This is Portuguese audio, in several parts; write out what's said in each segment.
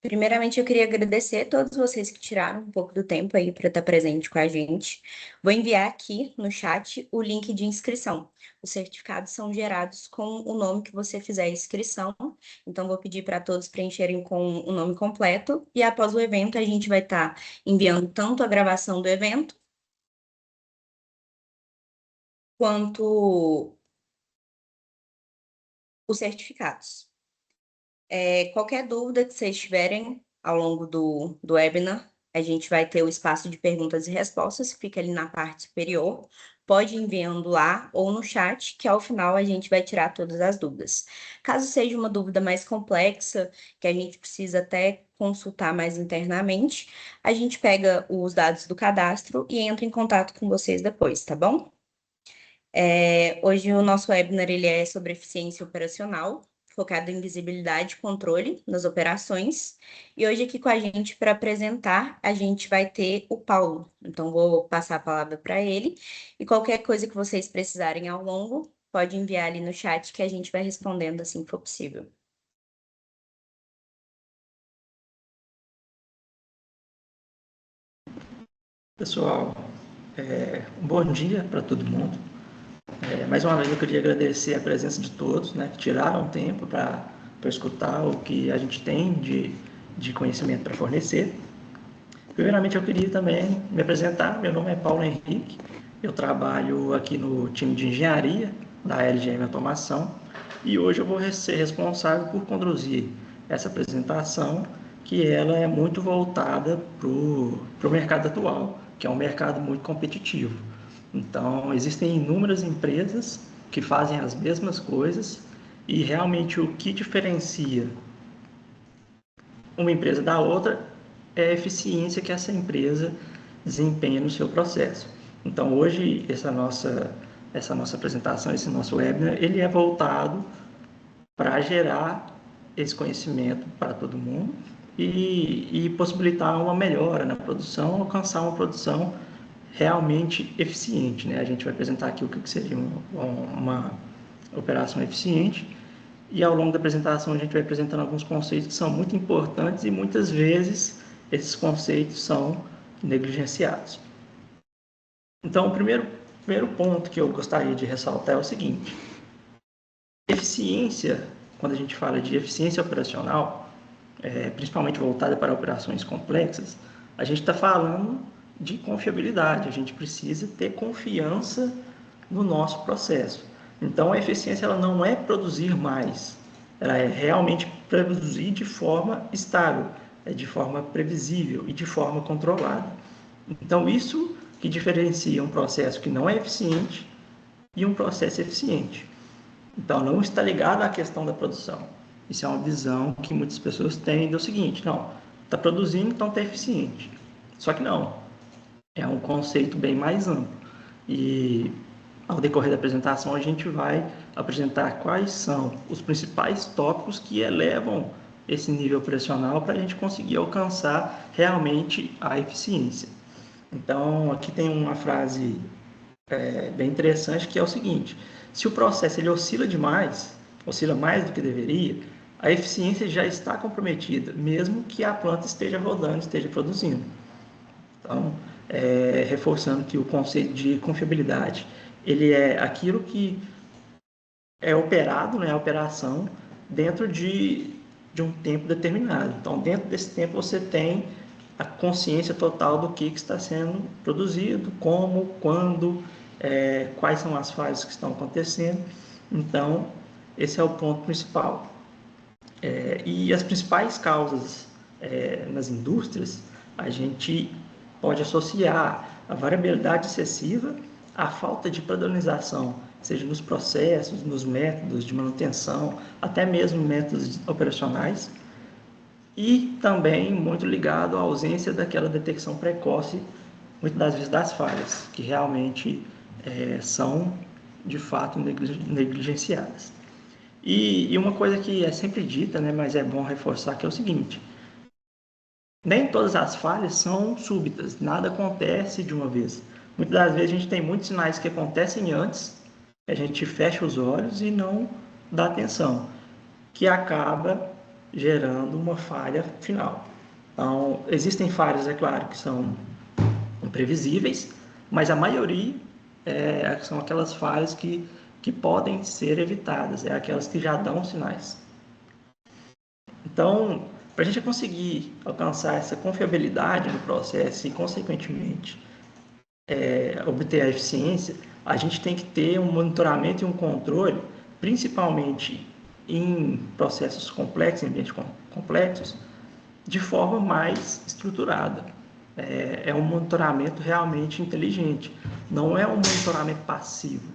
Primeiramente, eu queria agradecer a todos vocês que tiraram um pouco do tempo aí para estar presente com a gente. Vou enviar aqui no chat o link de inscrição. Os certificados são gerados com o nome que você fizer a inscrição. Então, vou pedir para todos preencherem com o nome completo. E após o evento, a gente vai estar enviando tanto a gravação do evento, quanto os certificados. Qualquer dúvida que vocês tiverem ao longo do webinar, a gente vai ter o espaço de perguntas e respostas, que fica ali na parte superior. Pode ir enviando lá ou no chat, que ao final a gente vai tirar todas as dúvidas. Caso seja uma dúvida mais complexa, que a gente precisa até consultar mais internamente, a gente pega os dados do cadastro e entra em contato com vocês depois, tá bom? Hoje o nosso webinar ele é sobre eficiência operacional, focado em visibilidade e controle nas operações. E hoje aqui com a gente para apresentar, a gente vai ter o Paulo. Então vou passar a palavra para ele e qualquer coisa que vocês precisarem ao longo, pode enviar ali no chat que a gente vai respondendo assim que for possível. Pessoal, um bom dia para todo mundo. Mais uma vez eu queria agradecer a presença de todos, né, que tiraram tempo para escutar o que a gente tem de conhecimento para fornecer. Primeiramente eu queria também me apresentar, meu nome é Paulo Henrique, eu trabalho aqui no time de engenharia da LGM Automação e hoje eu vou ser responsável por conduzir essa apresentação, que ela é muito voltada para o mercado atual, que é um mercado muito competitivo. Então, existem inúmeras empresas que fazem as mesmas coisas e realmente o que diferencia uma empresa da outra é a eficiência que essa empresa desempenha no seu processo. Então, hoje, essa nossa apresentação, esse nosso webinar, ele é voltado para gerar esse conhecimento para todo mundo e possibilitar uma melhora na produção, alcançar uma produção realmente eficiente, né? A gente vai apresentar aqui o que seria uma operação eficiente e ao longo da apresentação a gente vai apresentando alguns conceitos que são muito importantes e muitas vezes esses conceitos são negligenciados. Então, o primeiro ponto que eu gostaria de ressaltar é o seguinte: eficiência, quando a gente fala de eficiência operacional, principalmente voltada para operações complexas, a gente está falando de confiabilidade, a gente precisa ter confiança no nosso processo. Então, a eficiência ela não é produzir mais, ela é realmente produzir de forma estável, de forma previsível e de forma controlada. Então, isso que diferencia um processo que não é eficiente e um processo eficiente. Então, não está ligado à questão da produção. Isso é uma visão que muitas pessoas têm do seguinte: não, está produzindo, então está eficiente. Só que não, é um conceito bem mais amplo. E ao decorrer da apresentação, a gente vai apresentar quais são os principais tópicos que elevam esse nível operacional para a gente conseguir alcançar realmente a eficiência. Então, aqui tem uma frase bem interessante, que é o seguinte: se o processo ele oscila demais, oscila mais do que deveria, a eficiência já está comprometida, mesmo que a planta esteja rodando, esteja produzindo. Então, reforçando que o conceito de confiabilidade, ele é aquilo que é operado, né, a operação, dentro de um tempo determinado. Então, dentro desse tempo, você tem a consciência total do que está sendo produzido, como, quando, quais são as fases que estão acontecendo. Então, esse é o ponto principal. E as principais causas nas indústrias, a gente pode associar a variabilidade excessiva, a falta de padronização, seja nos processos, nos métodos de manutenção, até mesmo métodos operacionais, e também muito ligado à ausência daquela detecção precoce, muitas das vezes das falhas, que realmente são, de fato, negligenciadas. E uma coisa que é sempre dita, né, mas é bom reforçar, que é o seguinte: nem todas as falhas são súbitas, nada acontece de uma vez. Muitas das vezes a gente tem muitos sinais que acontecem antes, a gente fecha os olhos e não dá atenção, que acaba gerando uma falha final. Então, existem falhas, é claro, que são imprevisíveis, mas a maioria são aquelas falhas que podem ser evitadas, aquelas que já dão sinais. Então, para a gente conseguir alcançar essa confiabilidade no processo e, consequentemente, obter a eficiência, a gente tem que ter um monitoramento e um controle, principalmente em processos complexos, em ambientes complexos, de forma mais estruturada. É um monitoramento realmente inteligente, não é um monitoramento passivo.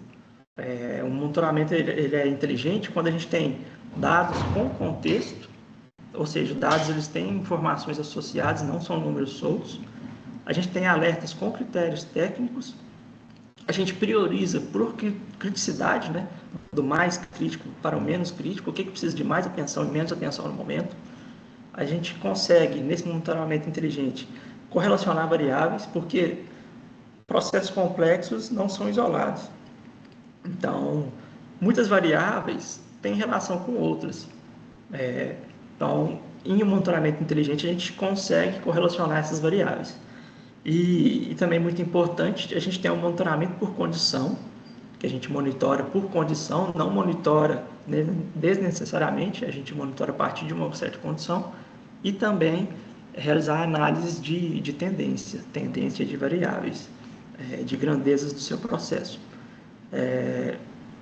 Um monitoramento ele é inteligente quando a gente tem dados com contexto, ou seja, dados eles têm informações associadas, não são números soltos. A gente tem alertas com critérios técnicos, a gente prioriza por criticidade, né? Do mais crítico para o menos crítico, o que precisa de mais atenção e menos atenção no momento. A gente consegue, nesse monitoramento inteligente, correlacionar variáveis, porque processos complexos não são isolados. Então, muitas variáveis têm relação com outras. Então, em um monitoramento inteligente, a gente consegue correlacionar essas variáveis. E também muito importante, a gente tem um monitoramento por condição, que a gente monitora por condição, não monitora desnecessariamente, a gente monitora a partir de uma certa condição, e também realizar análise de tendência de variáveis, de grandezas do seu processo.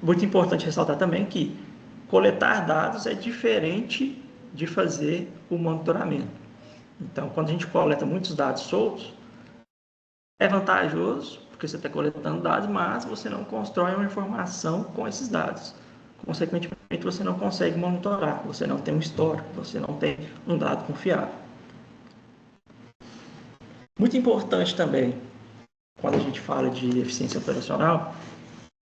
Muito importante ressaltar também que coletar dados é diferente de fazer o monitoramento. Então, quando a gente coleta muitos dados soltos, é vantajoso, porque você está coletando dados, mas você não constrói uma informação com esses dados. Consequentemente, você não consegue monitorar, você não tem um histórico, você não tem um dado confiável. Muito importante também, quando a gente fala de eficiência operacional,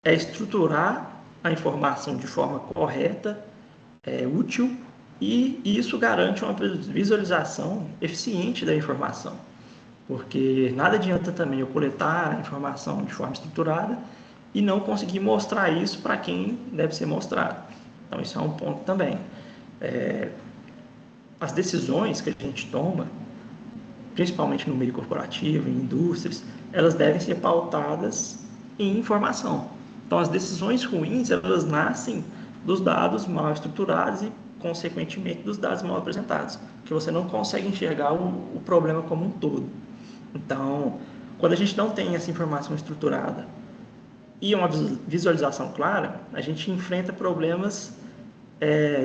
é estruturar a informação de forma correta, útil, e isso garante uma visualização eficiente da informação. Porque nada adianta também eu coletar a informação de forma estruturada e não conseguir mostrar isso para quem deve ser mostrado. Então, isso é um ponto também. As decisões que a gente toma, principalmente no meio corporativo, em indústrias, elas devem ser pautadas em informação. Então, as decisões ruins, elas nascem dos dados mal estruturados e, consequentemente, dos dados mal apresentados, que você não consegue enxergar o problema como um todo. Então, quando a gente não tem essa informação estruturada e uma visualização clara, a gente enfrenta problemas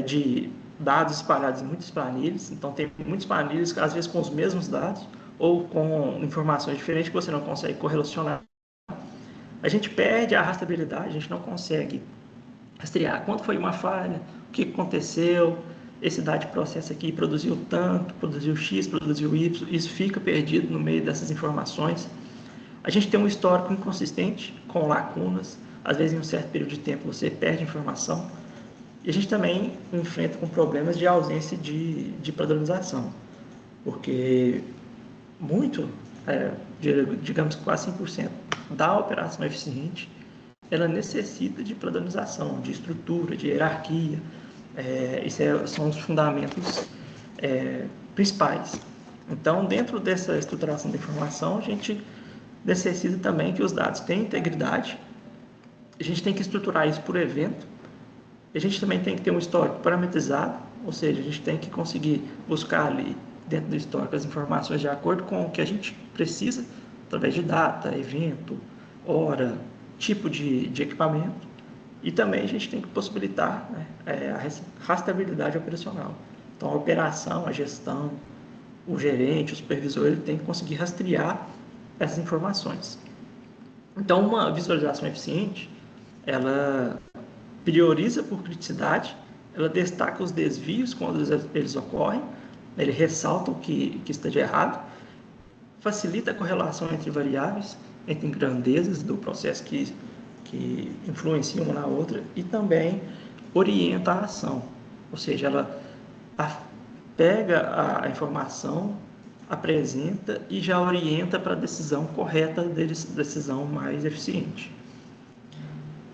de dados espalhados em muitas planilhas. Então, tem muitas planilhas, às vezes com os mesmos dados ou com informações diferentes que você não consegue correlacionar. A gente perde a rastreabilidade, a gente não consegue rastrear quando foi uma falha, o que aconteceu, esse dado de processo aqui produziu tanto, produziu X, produziu Y, isso fica perdido no meio dessas informações. A gente tem um histórico inconsistente, com lacunas, às vezes em um certo período de tempo você perde informação, e a gente também enfrenta com problemas de ausência de padronização, porque muito, digamos que quase 100% da operação eficiente, ela necessita de padronização, de estrutura, de hierarquia. Esses são os fundamentos principais. Então, dentro dessa estruturação da informação, a gente necessita também que os dados tenham integridade. A gente tem que estruturar isso por evento. A gente também tem que ter um histórico parametrizado, ou seja, a gente tem que conseguir buscar ali dentro do histórico as informações de acordo com o que a gente precisa, através de data, evento, hora, tipo de equipamento. E também a gente tem que possibilitar, né, a rastreabilidade operacional. Então, a operação, a gestão, o gerente, o supervisor, ele tem que conseguir rastrear essas informações. Então, uma visualização eficiente, ela prioriza por criticidade, ela destaca os desvios quando eles ocorrem, ele ressalta o que está de errado, facilita a correlação entre variáveis, entre grandezas do processo que influenciam uma na outra, e também orienta a ação, ou seja, ela pega a informação, apresenta e já orienta para a decisão correta, decisão mais eficiente.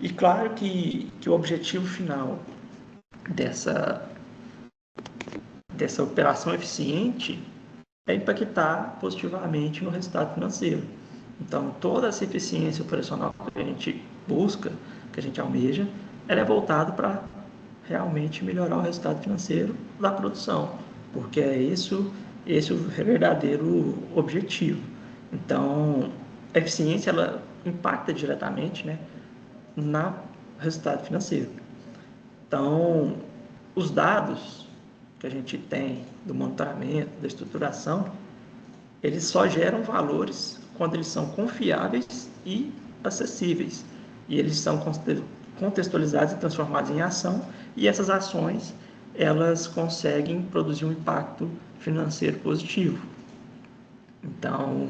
E claro que o objetivo final dessa operação eficiente é impactar positivamente no resultado financeiro. Então, toda essa eficiência operacional que a gente busca, que a gente almeja, ela é voltada para realmente melhorar o resultado financeiro da produção, porque esse o verdadeiro objetivo. Então, a eficiência ela impacta diretamente, né, no resultado financeiro. Então, os dados que a gente tem do monitoramento, da estruturação, eles só geram valores quando eles são confiáveis e acessíveis. E eles são contextualizados e transformados em ação, e essas ações elas conseguem produzir um impacto financeiro positivo. Então,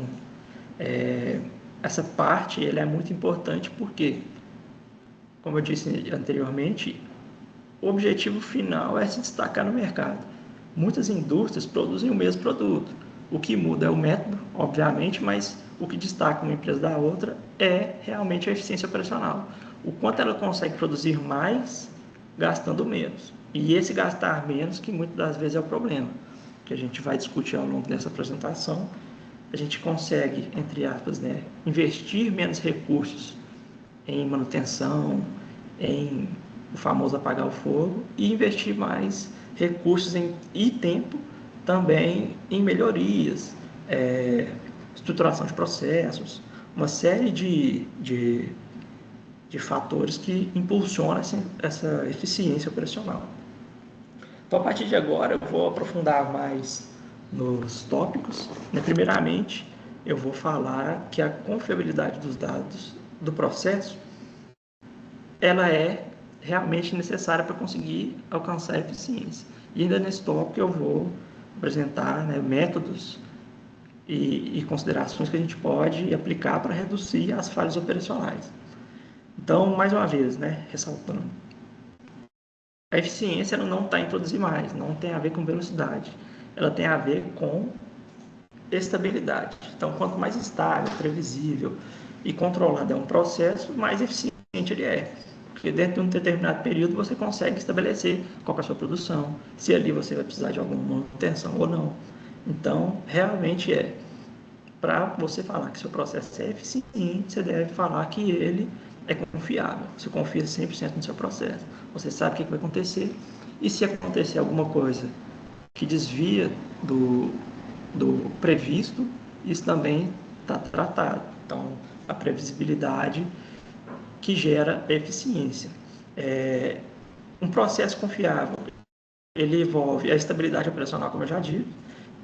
essa parte ela é muito importante porque, como eu disse anteriormente, o objetivo final é se destacar no mercado. Muitas indústrias produzem o mesmo produto. O que muda é o método, obviamente, mas o que destaca uma empresa da outra é realmente a eficiência operacional. O quanto ela consegue produzir mais gastando menos. E esse gastar menos que muitas das vezes é o problema, que a gente vai discutir ao longo dessa apresentação. A gente consegue, entre aspas, né, investir menos recursos em manutenção, em o famoso apagar o fogo, e investir mais recursos e tempo também em melhorias, estruturação de processos, uma série de fatores que impulsionam essa eficiência operacional. Então, a partir de agora, eu vou aprofundar mais nos tópicos. Primeiramente, eu vou falar que a confiabilidade dos dados do processo ela é realmente necessária para conseguir alcançar a eficiência. E ainda nesse tópico eu vou apresentar, né, métodos e considerações que a gente pode aplicar para reduzir as falhas operacionais. Então, mais uma vez, né, ressaltando, a eficiência ela não está em produzir mais, não tem a ver com velocidade, ela tem a ver com estabilidade. Então, quanto mais estável, previsível e controlado é um processo, mais eficiente ele é. Porque dentro de um determinado período você consegue estabelecer qual é a sua produção, se ali você vai precisar de alguma manutenção ou não. Então, realmente para você falar que seu processo é eficiente, você deve falar que ele é confiável. Você confia 100% no seu processo. Você sabe o que vai acontecer. E se acontecer alguma coisa que desvia do previsto, isso também está tratado. Então, a previsibilidade que gera eficiência. Um processo confiável, ele envolve a estabilidade operacional, como eu já disse,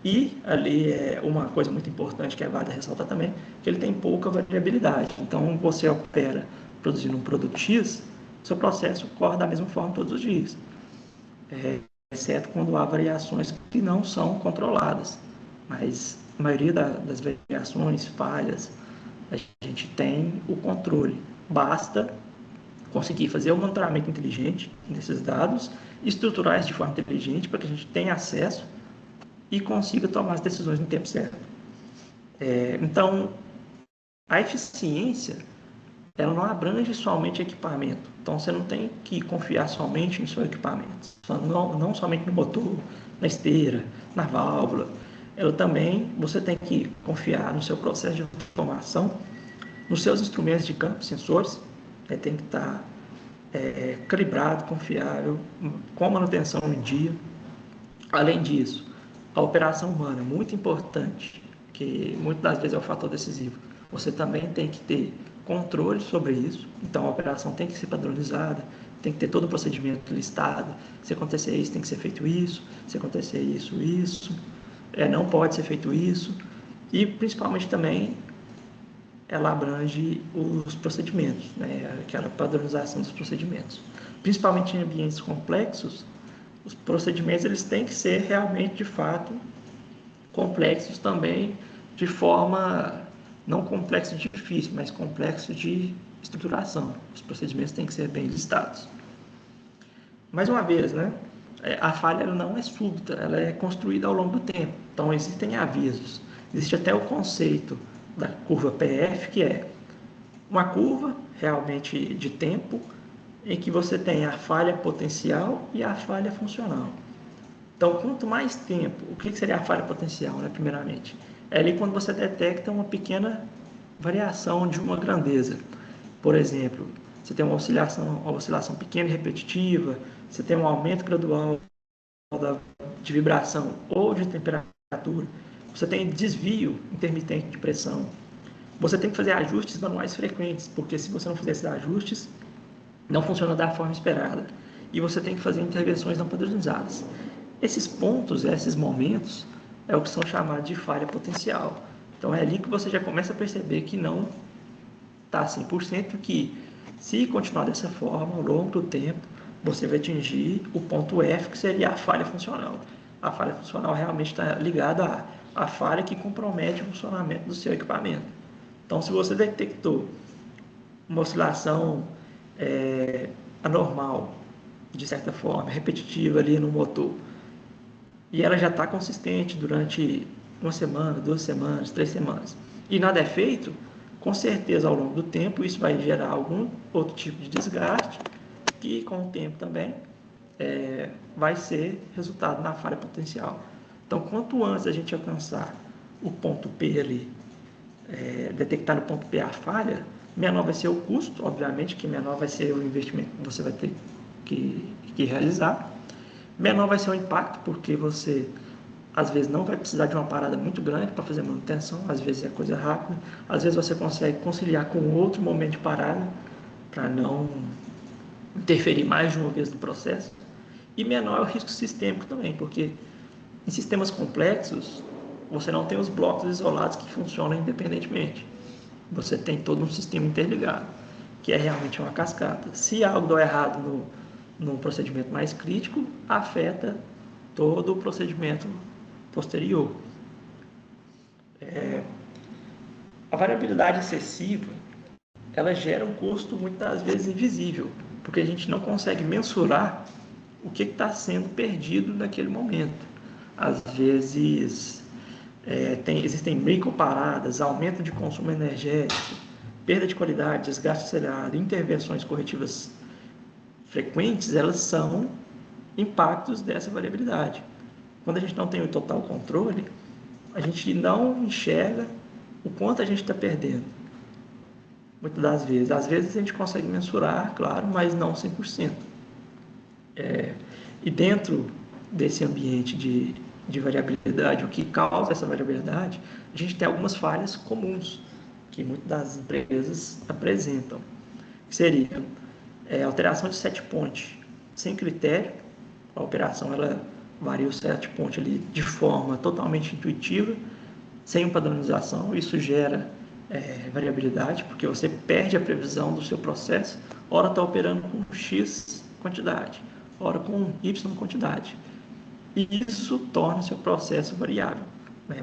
e ali é uma coisa muito importante que é válida ressaltar também, que ele tem pouca variabilidade. Então, você opera produzindo um produto X, seu processo corre da mesma forma todos os dias, exceto quando há variações que não são controladas. Mas a maioria das variações, falhas, a gente tem o controle. Basta conseguir fazer o monitoramento inteligente desses dados, estruturar isso de forma inteligente para que a gente tenha acesso e consiga tomar as decisões no tempo certo. Então, a eficiência ela não abrange somente equipamento. Então, você não tem que confiar somente no seu equipamento, não somente no motor, na esteira, na válvula. Ela também, você tem que confiar no seu processo de automação, nos seus instrumentos de campo, sensores, tem que estar calibrado, confiável, com manutenção em dia. Além disso, a operação humana, muito importante, que muitas das vezes é o fator decisivo. Você também tem que ter controle sobre isso, então a operação tem que ser padronizada, tem que ter todo o procedimento listado. Se acontecer isso, tem que ser feito isso, se acontecer isso, não pode ser feito isso. E principalmente também ela abrange os procedimentos, né? Aquela padronização dos procedimentos. Principalmente em ambientes complexos, os procedimentos eles têm que ser realmente, de fato, complexos também, de forma não complexo de difícil, mas complexo de estruturação. Os procedimentos têm que ser bem listados. Mais uma vez, né? A falha ela não é súbita, ela é construída ao longo do tempo. Então, existem avisos. Existe até o conceito da curva PF, que é uma curva realmente de tempo em que você tem a falha potencial e a falha funcional. Então, quanto mais tempo, o que seria a falha potencial, né, primeiramente? É ali quando você detecta uma pequena variação de uma grandeza. Por exemplo, você tem uma oscilação pequena e repetitiva, você tem um aumento gradual de vibração ou de temperatura, você tem desvio intermitente de pressão, você tem que fazer ajustes manuais frequentes, porque se você não fizer esses ajustes, não funciona da forma esperada. E você tem que fazer intervenções não padronizadas. Esses pontos, esses momentos, é o que são chamados de falha potencial. Então é ali que você já começa a perceber que não está 100%, que se continuar dessa forma ao longo do tempo, você vai atingir o ponto F, que seria a falha funcional. A falha funcional realmente está ligada à falha que compromete o funcionamento do seu equipamento. Então, se você detectou uma oscilação anormal, de certa forma, repetitiva ali no motor, e ela já está consistente durante uma semana, 2 semanas, 3 semanas, e nada é feito, com certeza ao longo do tempo isso vai gerar algum outro tipo de desgaste, que com o tempo também vai ser resultado na falha potencial. Então, quanto antes a gente alcançar o ponto P ali, detectar no ponto P a falha, menor vai ser o custo, obviamente, que menor vai ser o investimento que você vai ter que realizar, menor vai ser o impacto, porque você às vezes não vai precisar de uma parada muito grande para fazer manutenção, às vezes é coisa rápida, às vezes você consegue conciliar com outro momento de parada para não interferir mais de uma vez no processo. E menor é o risco sistêmico também, porque em sistemas complexos você não tem os blocos isolados que funcionam independentemente. Você tem todo um sistema interligado, que é realmente uma cascata. Se algo dá errado no procedimento mais crítico, afeta todo o procedimento posterior. A variabilidade excessiva, ela gera um custo muitas vezes invisível, porque a gente não consegue mensurar o que está sendo perdido naquele momento. Às vezes, existem microparadas, aumento de consumo energético, perda de qualidade, desgaste acelerado, intervenções corretivas frequentes, elas são impactos dessa variabilidade. Quando a gente não tem o total controle, a gente não enxerga o quanto a gente está perdendo. Muitas das vezes. Às vezes a gente consegue mensurar, claro, mas não 100%. E dentro desse ambiente de variabilidade, o que causa essa variabilidade, a gente tem algumas falhas comuns que muitas das empresas apresentam. Que seria alteração de set point sem critério. A operação ela varia o set point ali de forma totalmente intuitiva, sem padronização. Isso gera variabilidade, porque você perde a previsão do seu processo. Ora está operando com X quantidade, ora com Y quantidade. E isso torna o seu processo variável.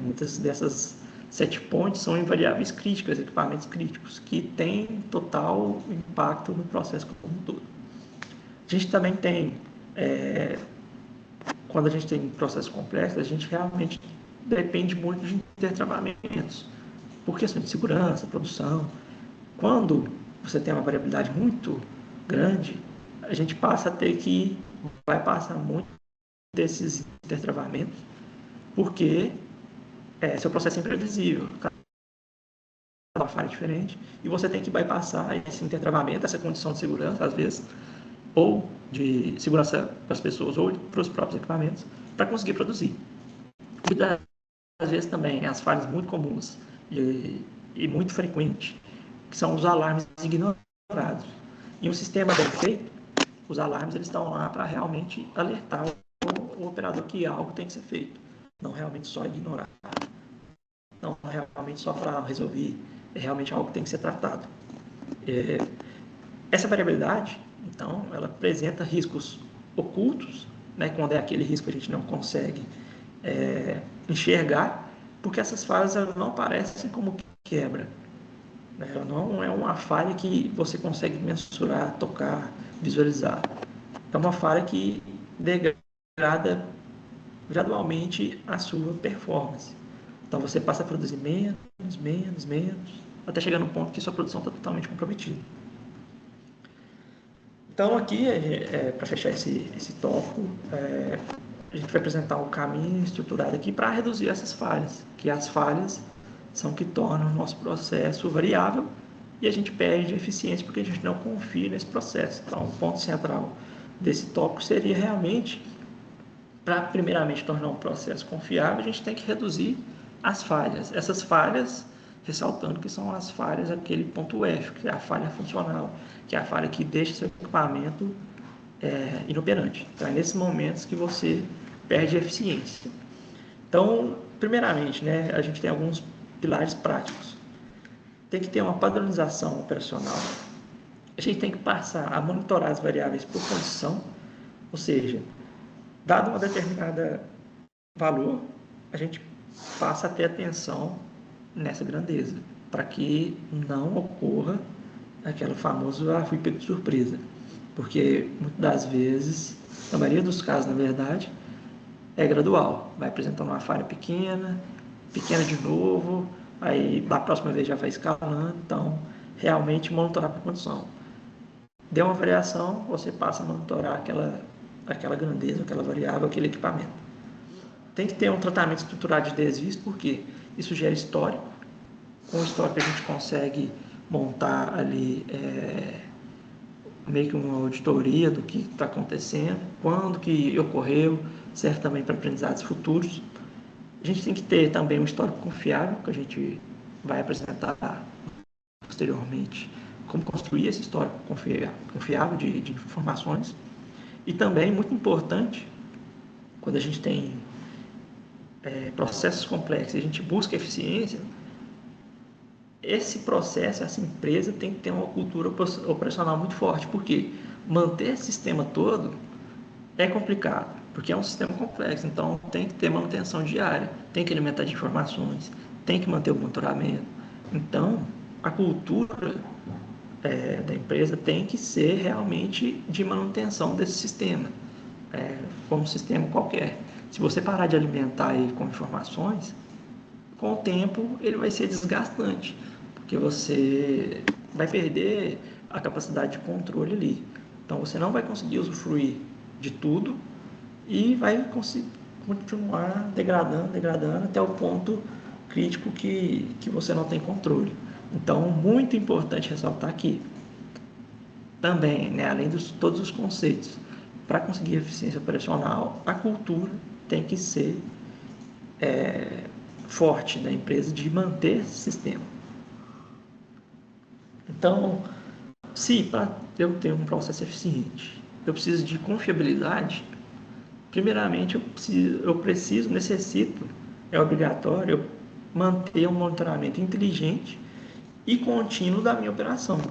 Muitas dessas set points são em variáveis críticas, equipamentos críticos, que têm total impacto no processo como um todo. A gente também tem, quando a gente tem processos complexos, a gente realmente depende muito de intertravamentos, por questões de segurança, produção. Quando você tem uma variabilidade muito grande, a gente passa a ter que bypassar muito desses intertravamentos, porque seu processo é imprevisível, cada falha é diferente, e você tem que bypassar esse intertravamento, essa condição de segurança, às vezes, ou de segurança para as pessoas, ou para os próprios equipamentos, para conseguir produzir. E às vezes também as falhas muito comuns e muito frequentes, que são os alarmes ignorados. Em um sistema bem feito, os alarmes eles estão lá para realmente alertar o operador que algo tem que ser feito, não realmente só ignorar, não realmente só para resolver, é realmente algo que tem que ser tratado. Essa variabilidade, então, ela apresenta riscos ocultos, né, quando é aquele risco que a gente não consegue enxergar, porque essas falhas elas não aparecem como quebra. Né? Ela não é uma falha que você consegue mensurar, tocar, visualizar. É uma falha que degrada gradualmente a sua performance. Então você passa a produzir menos, até chegar no ponto que sua produção está totalmente comprometida. Então aqui, para fechar esse tópico, a gente vai apresentar um caminho estruturado aqui para reduzir essas falhas, que as falhas são que tornam o nosso processo variável e a gente perde eficiência porque a gente não confia nesse processo. Então, o ponto central desse tópico seria realmente, para primeiramente tornar um processo confiável, a gente tem que reduzir as falhas. Essas falhas, ressaltando que são as falhas aquele ponto F, que é a falha funcional, que é a falha que deixa seu equipamento inoperante. Então, é nesses momentos que você perde eficiência. Então, primeiramente, né, a gente tem alguns pilares práticos. Tem que ter uma padronização operacional. A gente tem que passar a monitorar as variáveis por condição, ou seja, dado uma determinada valor, a gente passa a ter atenção nessa grandeza, para que não ocorra aquele famoso fui pego de surpresa. Porque muitas das vezes, na maioria dos casos, na verdade, é gradual. Vai apresentando uma falha pequena, pequena de novo, aí da próxima vez já vai escalando. Então, realmente monitorar por condição. Deu uma variação, você passa a monitorar aquela grandeza, aquela variável, aquele equipamento. Tem que ter um tratamento estruturado de desvios, porque isso gera histórico. Com o histórico a gente consegue montar ali meio que uma auditoria do que está acontecendo, quando que ocorreu, serve também para aprendizados futuros. A gente tem que ter também um histórico confiável, que a gente vai apresentar posteriormente como construir esse histórico confiável de informações. E também, muito importante, quando a gente tem processos complexos e a gente busca eficiência, esse processo, essa empresa tem que ter uma cultura operacional muito forte, porque manter esse sistema todo é complicado, porque é um sistema complexo, então tem que ter manutenção diária, tem que alimentar de informações, tem que manter o monitoramento. Então, a cultura da empresa tem que ser realmente de manutenção desse sistema, como um sistema qualquer. Se você parar de alimentar ele com informações, com o tempo ele vai ser desgastante, porque você vai perder a capacidade de controle ali. Então você não vai conseguir usufruir de tudo e vai continuar degradando até o ponto crítico que você não tem controle. Então, muito importante ressaltar aqui, também, né, além de todos os conceitos, para conseguir eficiência operacional, a cultura tem que ser forte da empresa de manter esse sistema. Então, se para eu ter um processo eficiente, eu preciso de confiabilidade, primeiramente necessito, é obrigatório eu manter um monitoramento inteligente e contínuo da minha operação.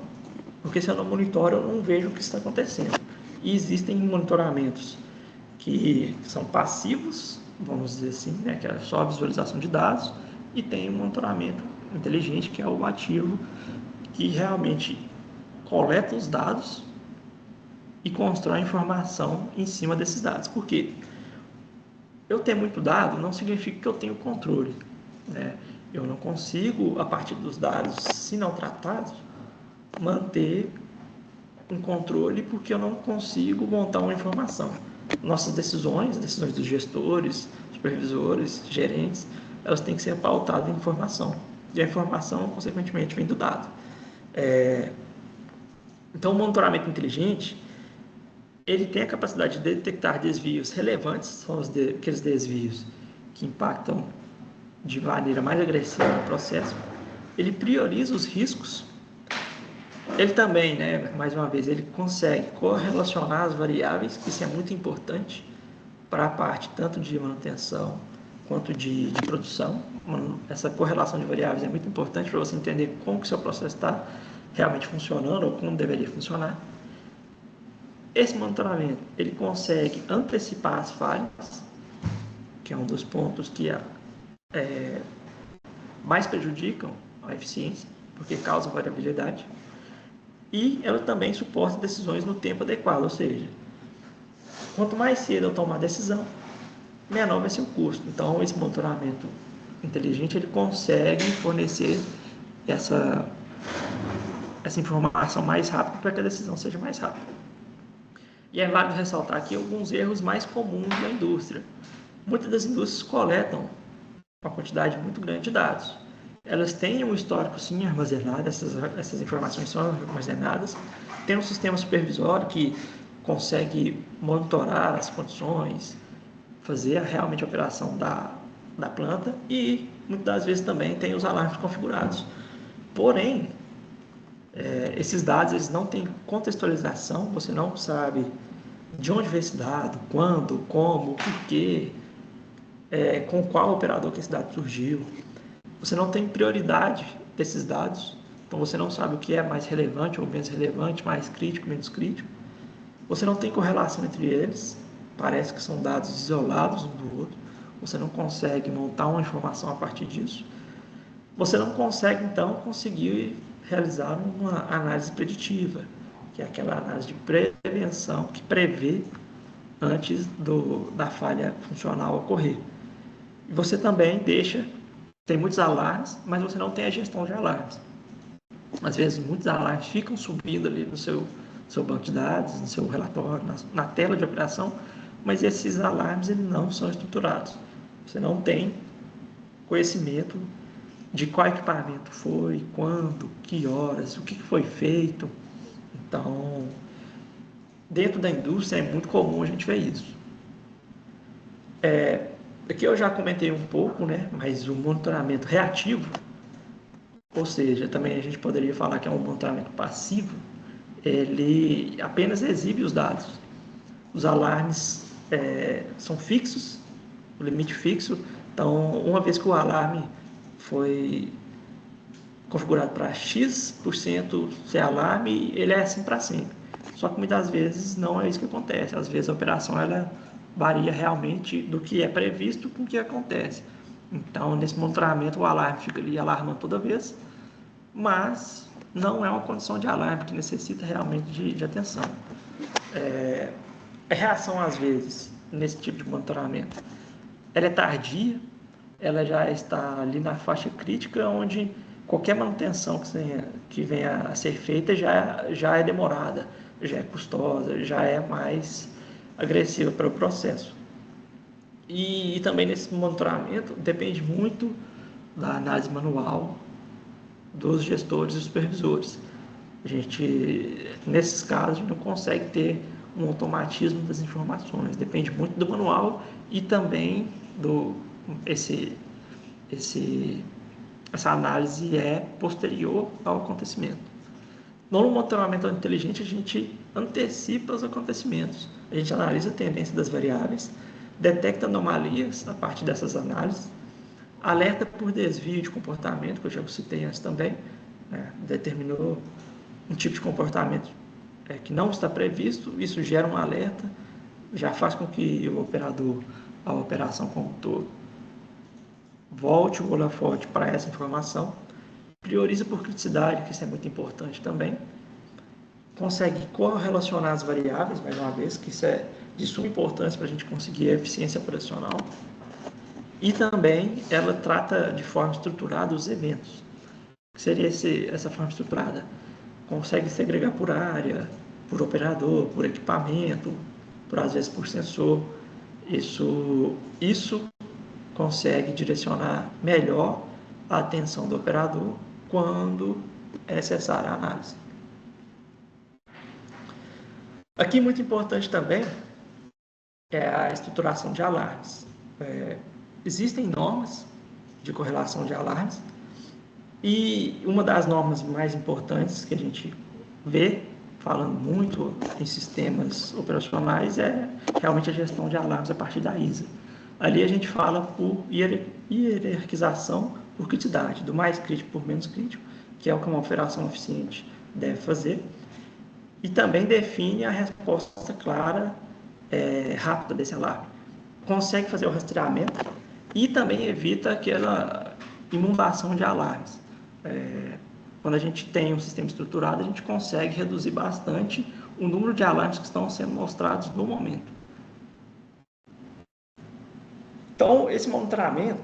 Porque se eu não monitoro, eu não vejo o que está acontecendo. E existem monitoramentos que são passivos, vamos dizer assim, né, que é só a visualização de dados, e tem um monitoramento inteligente, que é o ativo, que realmente coleta os dados e constrói informação em cima desses dados. Por quê? Eu ter muito dado não significa que eu tenho controle, né? Eu não consigo, a partir dos dados, se não tratados, manter um controle porque eu não consigo montar uma informação. Nossas decisões dos gestores, supervisores, gerentes, elas têm que ser pautadas em informação. E a informação, consequentemente, vem do dado. Então, o monitoramento inteligente, ele tem a capacidade de detectar desvios relevantes, são aqueles desvios que impactam de maneira mais agressiva no processo. Ele prioriza os riscos. Ele também, né, mais uma vez, ele consegue correlacionar as variáveis, que isso é muito importante para a parte tanto de manutenção quanto de produção. Essa correlação de variáveis é muito importante para você entender como que o seu processo está realmente funcionando ou como deveria funcionar. Esse monitoramento, ele consegue antecipar as falhas, que é um dos pontos que mais prejudicam a eficiência, porque causa variabilidade. E ela também suporta decisões no tempo adequado, ou seja, quanto mais cedo eu tomar a decisão, menor vai ser o custo. Então, esse monitoramento inteligente, ele consegue fornecer essa informação mais rápido para que a decisão seja mais rápida. E é válido ressaltar aqui alguns erros mais comuns da indústria. Muitas das indústrias coletam uma quantidade muito grande de dados. Elas têm um histórico sim armazenado, essas informações são armazenadas, tem um sistema supervisório que consegue monitorar as condições, fazer realmente a operação da planta e muitas das vezes também tem os alarmes configurados. Porém, esses dados eles não têm contextualização, você não sabe de onde veio esse dado, quando, como, porquê, com qual operador que esse dado surgiu. Você não tem prioridade desses dados, então você não sabe o que é mais relevante ou menos relevante, mais crítico, menos crítico. Você não tem correlação entre eles, parece que são dados isolados um do outro, você não consegue montar uma informação a partir disso. Você não consegue, então, conseguir realizar uma análise preditiva, que é aquela análise de prevenção que prevê antes da falha funcional ocorrer. E você também tem muitos alarmes, mas você não tem a gestão de alarmes. Às vezes, muitos alarmes ficam subindo ali no seu banco de dados, no seu relatório, na tela de operação, mas esses alarmes eles não são estruturados. Você não tem conhecimento de qual equipamento foi, quando, que horas, o que foi feito. Então, dentro da indústria é muito comum a gente ver isso. Aqui eu já comentei um pouco, né? Mas o monitoramento reativo, ou seja, também a gente poderia falar que é um monitoramento passivo, ele apenas exibe os dados. Os alarmes são fixos, o limite fixo. Então, uma vez que o alarme foi configurado para X% ser alarme, ele é assim para sempre. Só que muitas vezes não é isso que acontece. Às vezes a operação ela varia realmente do que é previsto com o que acontece. Então, nesse monitoramento, o alarme fica ali alarmando toda vez, mas não é uma condição de alarme que necessita realmente de atenção. A reação, às vezes, nesse tipo de monitoramento, ela é tardia, ela já está ali na faixa crítica, onde qualquer manutenção que venha a ser feita já é demorada, já é custosa, já é mais agressiva para o processo. E também nesse monitoramento depende muito da análise manual dos gestores e supervisores. A gente, nesses casos, não consegue ter um automatismo das informações, depende muito do manual e também essa análise é posterior ao acontecimento. No monitoramento inteligente, a gente antecipa os acontecimentos, a gente analisa a tendência das variáveis, detecta anomalias a partir dessas análises, alerta por desvio de comportamento, que eu já citei antes também, né? Determinou um tipo de comportamento que não está previsto, isso gera um alerta, já faz com que o operador, a operação como um todo, volte o holofote para essa informação, prioriza por criticidade, que isso é muito importante também, consegue correlacionar as variáveis, mais uma vez, que isso é de suma importância para a gente conseguir a eficiência operacional, e também ela trata de forma estruturada os eventos. O que seria essa forma estruturada? Consegue segregar por área, por operador, por equipamento, por às vezes por sensor. Isso consegue direcionar melhor a atenção do operador quando é necessária a análise. Aqui muito importante também é a estruturação de alarmes. Existem normas de correlação de alarmes e uma das normas mais importantes que a gente vê falando muito em sistemas operacionais é realmente a gestão de alarmes a partir da ISA. Ali a gente fala por hierarquização por criticidade, do mais crítico por menos crítico, que é o que uma operação eficiente deve fazer, e também define a resposta clara, rápida desse alarme. Consegue fazer o rastreamento e também evita aquela inundação de alarmes. Quando a gente tem um sistema estruturado, a gente consegue reduzir bastante o número de alarmes que estão sendo mostrados no momento. Então, esse monitoramento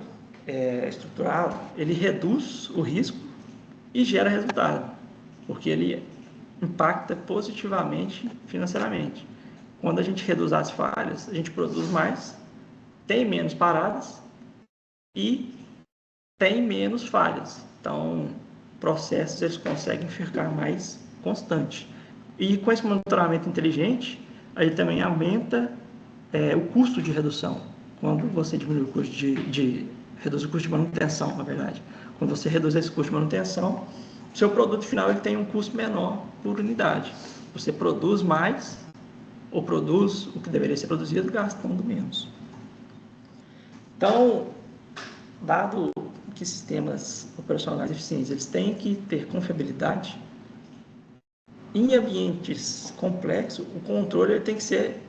estruturado, ele reduz o risco e gera resultado, porque ele impacta positivamente financeiramente. Quando a gente reduz as falhas, a gente produz mais, tem menos paradas e tem menos falhas. Então, processos eles conseguem ficar mais constantes. E com esse monitoramento inteligente, aí também aumenta o custo de redução. Quando você diminui o custo reduz o custo de manutenção, na verdade. Quando você reduz esse custo de manutenção, seu produto final ele tem um custo menor por unidade. Você produz mais ou produz o que deveria ser produzido gastando menos. Então, dado que sistemas operacionais eficientes eles têm que ter confiabilidade, em ambientes complexos, o controle ele tem que ser,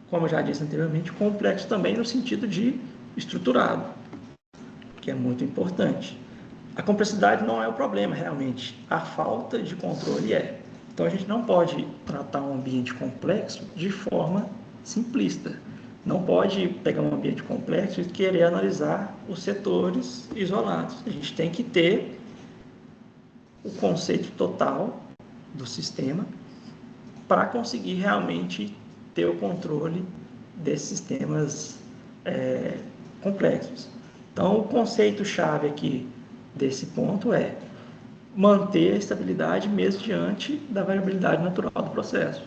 como eu já disse anteriormente, complexo também no sentido de estruturado, que é muito importante. A complexidade não é o problema, realmente. A falta de controle é. Então, a gente não pode tratar um ambiente complexo de forma simplista. Não pode pegar um ambiente complexo e querer analisar os setores isolados. A gente tem que ter o conceito total do sistema para conseguir realmente ter o controle desses sistemas complexos. Então, o conceito-chave aqui desse ponto é manter a estabilidade mesmo diante da variabilidade natural do processo.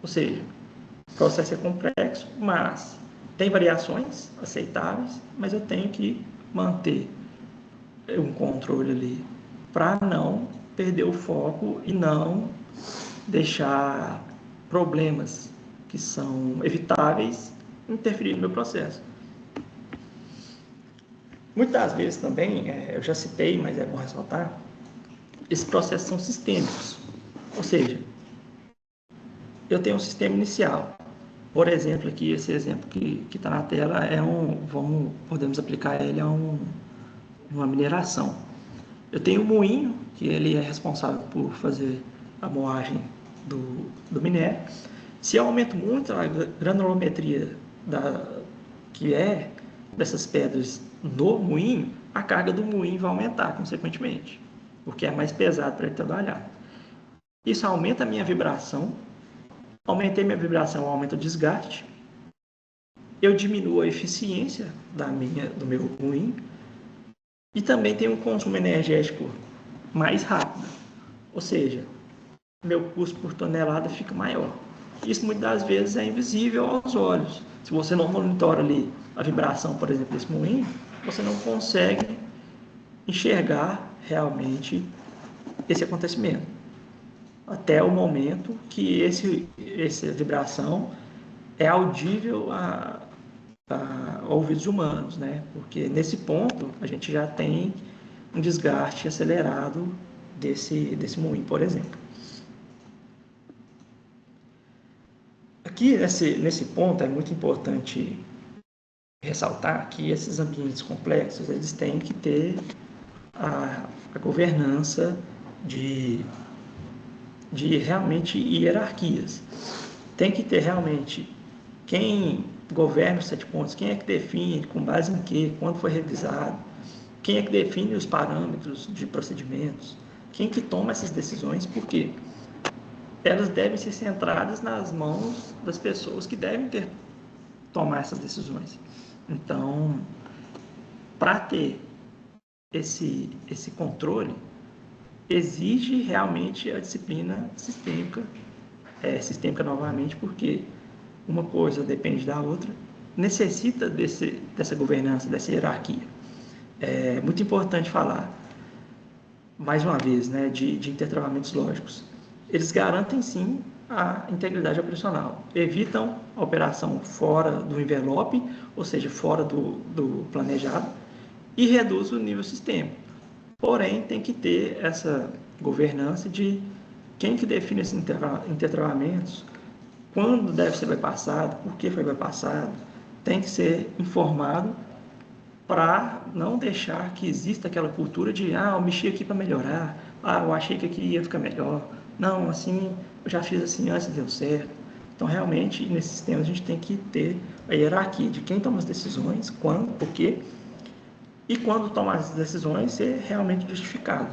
Ou seja, o processo é complexo, mas tem variações aceitáveis, mas eu tenho que manter um controle ali para não perder o foco e não deixar problemas que são evitáveis interferir no meu processo. Muitas vezes também, eu já citei, mas é bom ressaltar, esses processos são sistêmicos. Ou seja, eu tenho um sistema inicial. Por exemplo, aqui, esse exemplo que está na tela podemos aplicar ele a uma mineração. Eu tenho um moinho, que ele é responsável por fazer a moagem do minério. Se eu aumento muito a granulometria que é dessas pedras no moinho, a carga do moinho vai aumentar, consequentemente, porque é mais pesado para ele trabalhar. Isso aumenta a minha vibração. Aumentei minha vibração, aumenta o desgaste. Eu diminuo a eficiência do meu moinho. E também tem um consumo energético mais rápido. Ou seja, meu custo por tonelada fica maior. Isso muitas das vezes é invisível aos olhos. Se você não monitora ali a vibração, por exemplo, desse moinho, você não consegue enxergar realmente esse acontecimento. Até o momento que essa vibração é audível a ouvidos humanos, né? Porque nesse ponto a gente já tem um desgaste acelerado desse moinho, por exemplo. Aqui, nesse ponto, é muito importante ressaltar que esses ambientes complexos, eles têm que ter a governança de realmente hierarquias. Tem que ter realmente quem governa os 7 pontos, quem é que define, com base em quê, quando foi revisado, quem é que define os parâmetros de procedimentos, quem que toma essas decisões, porque elas devem ser centradas nas mãos das pessoas que devem tomar essas decisões. Então, para ter esse controle, exige realmente a disciplina sistêmica, sistêmica novamente, porque uma coisa depende da outra, necessita dessa governança, dessa hierarquia. É muito importante falar, mais uma vez, né, de intertravamentos lógicos. Eles garantem, sim, a integridade operacional, evitam a operação fora do envelope, ou seja, fora do planejado, e reduz o nível sistêmico. Porém, tem que ter essa governança de quem que define esses intertravamentos, quando deve ser bypassado, por que foi bypassado, tem que ser informado para não deixar que exista aquela cultura de eu mexi aqui para melhorar, eu achei que aqui ia ficar melhor, não, assim, eu já fiz assim antes e deu certo. Então, realmente, nesse sistema a gente tem que ter a hierarquia de quem toma as decisões, quando, por quê, e quando tomar as decisões ser realmente justificado.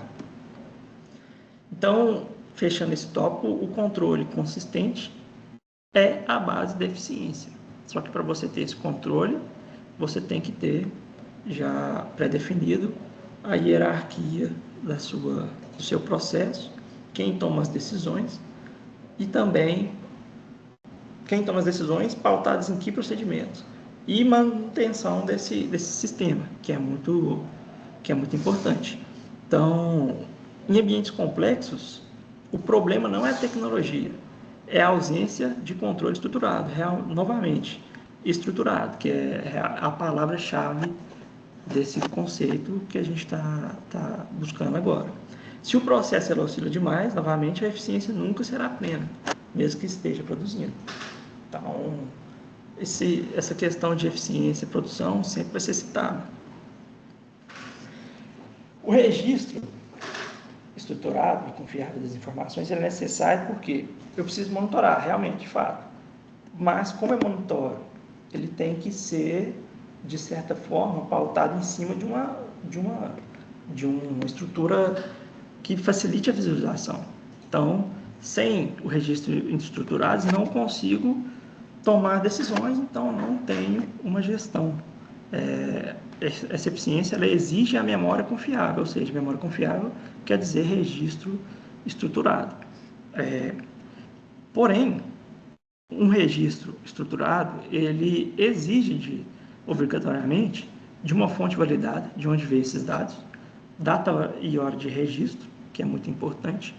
Então, fechando esse tópico, o controle consistente é a base da eficiência. Só que para você ter esse controle, você tem que ter já pré-definido a hierarquia do seu processo, quem toma as decisões e também quem toma as decisões pautadas em que procedimentos e manutenção desse sistema, que é muito importante. Então, em ambientes complexos, o problema não é a tecnologia, é a ausência de controle estruturado, novamente, estruturado, que é a palavra-chave desse conceito que a gente está buscando agora. Se o processo oscila demais, novamente, a eficiência nunca será plena, mesmo que esteja produzindo. Então, essa questão de eficiência e produção sempre vai ser citada. O registro estruturado e confiável das informações é necessário porque eu preciso monitorar, realmente, de fato. Mas, como eu monitoro, ele tem que ser, de certa forma, pautado em cima de uma estrutura que facilite a visualização. Então, sem o registro estruturado, não consigo tomar decisões, então não tenho uma gestão. Essa eficiência ela exige a memória confiável, ou seja, memória confiável quer dizer registro estruturado. Porém, um registro estruturado, ele exige obrigatoriamente de uma fonte validada, de onde veio esses dados, data e hora de registro, que é muito importante,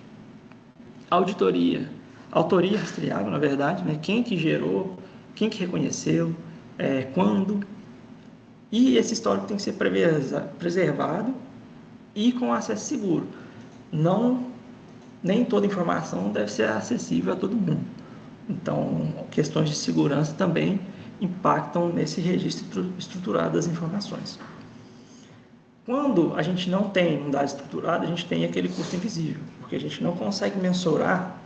auditoria, autoria rastreável, na verdade, né? Quem que gerou, quem que reconheceu, quando, e esse histórico tem que ser preservado e com acesso seguro. Nem toda informação deve ser acessível a todo mundo. Então, questões de segurança também impactam nesse registro estruturado das informações. Quando a gente não tem um dado estruturado, a gente tem aquele custo invisível, porque a gente não consegue mensurar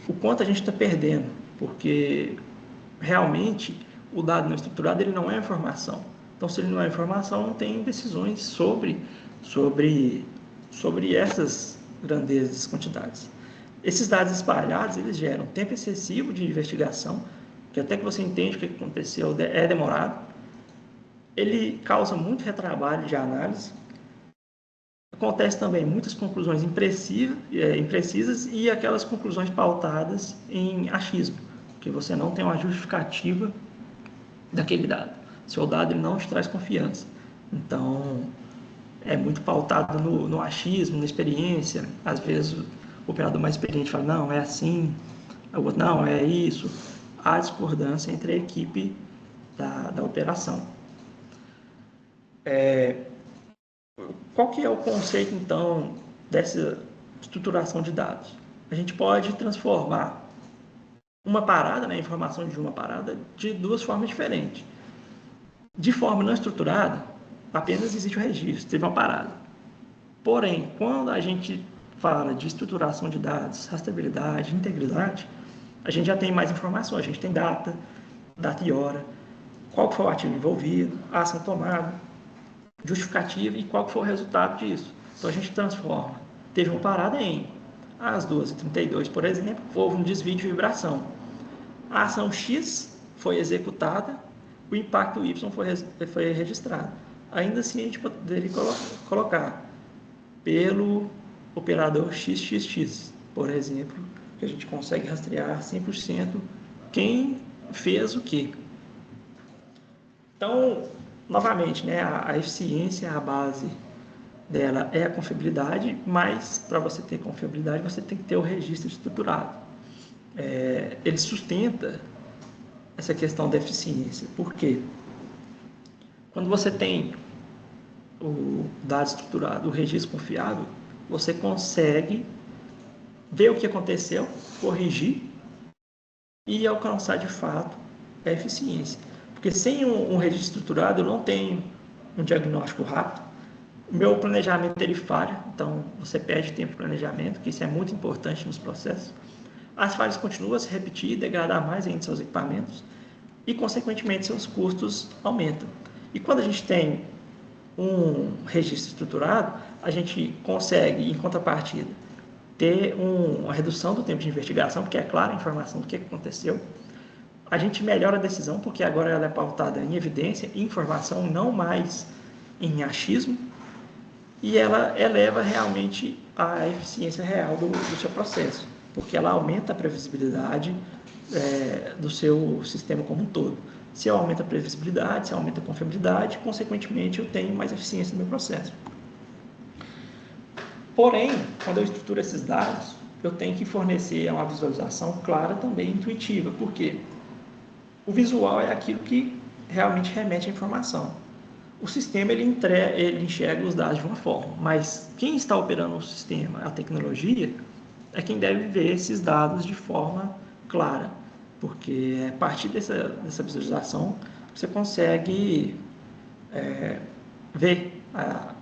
o quanto a gente está perdendo, porque realmente o dado não estruturado ele não é informação. Então, se ele não é informação, não tem decisões sobre essas grandezas, quantidades. Esses dados espalhados, eles geram tempo excessivo de investigação, que até que você entende o que aconteceu é demorado. Ele causa muito retrabalho de análise. Acontece também muitas conclusões imprecisas e aquelas conclusões pautadas em achismo, porque você não tem uma justificativa daquele dado. Seu dado ele não te traz confiança. Então, é muito pautado no achismo, na experiência. Às vezes, o operador mais experiente fala, não, é assim. O outro, não, é isso. Há discordância entre a equipe da operação. Qual que é o conceito, então, dessa estruturação de dados? A gente pode transformar uma parada, né, a informação de uma parada, de duas formas diferentes. De forma não estruturada, apenas existe o registro, teve uma parada. Porém, quando a gente fala de estruturação de dados, rastreabilidade, integridade, a gente já tem mais informações, a gente tem data e hora, qual foi o ativo envolvido, a ação tomada, justificativa e qual foi o resultado disso. Então a gente transforma. Teve uma parada em às 2h32, por exemplo, houve um desvio de vibração. A ação X foi executada, o impacto Y foi registrado. Ainda assim, a gente poderia colocar pelo operador XXX, por exemplo, que a gente consegue rastrear 100% quem fez o quê. Então, novamente, né, a eficiência, a base dela é a confiabilidade, mas para você ter confiabilidade, você tem que ter o registro estruturado. Ele sustenta essa questão da eficiência. Por quê? Quando você tem o dado estruturado, o registro confiável, você consegue ver o que aconteceu, corrigir e alcançar de fato a eficiência. Porque sem um registro estruturado, eu não tenho um diagnóstico rápido, o meu planejamento ele falha, então você perde tempo de planejamento, que isso é muito importante nos processos. As falhas continuam a se repetir e degradar mais ainda seus equipamentos e, consequentemente, seus custos aumentam. E quando a gente tem um registro estruturado, a gente consegue, em contrapartida, ter uma redução do tempo de investigação, porque é clara a informação do que aconteceu. A gente melhora a decisão, porque agora ela é pautada em evidência, informação, não mais em achismo, e ela eleva realmente a eficiência real do seu processo, porque ela aumenta a previsibilidade do seu sistema como um todo. Se eu aumento a previsibilidade, se eu aumento a confiabilidade, consequentemente eu tenho mais eficiência no meu processo. Porém, quando eu estruturo esses dados, eu tenho que fornecer uma visualização clara também intuitiva, porque o visual é aquilo que realmente remete à informação. O sistema ele enxerga os dados de uma forma, mas quem está operando o sistema, a tecnologia, é quem deve ver esses dados de forma clara, porque é a partir dessa visualização você consegue ver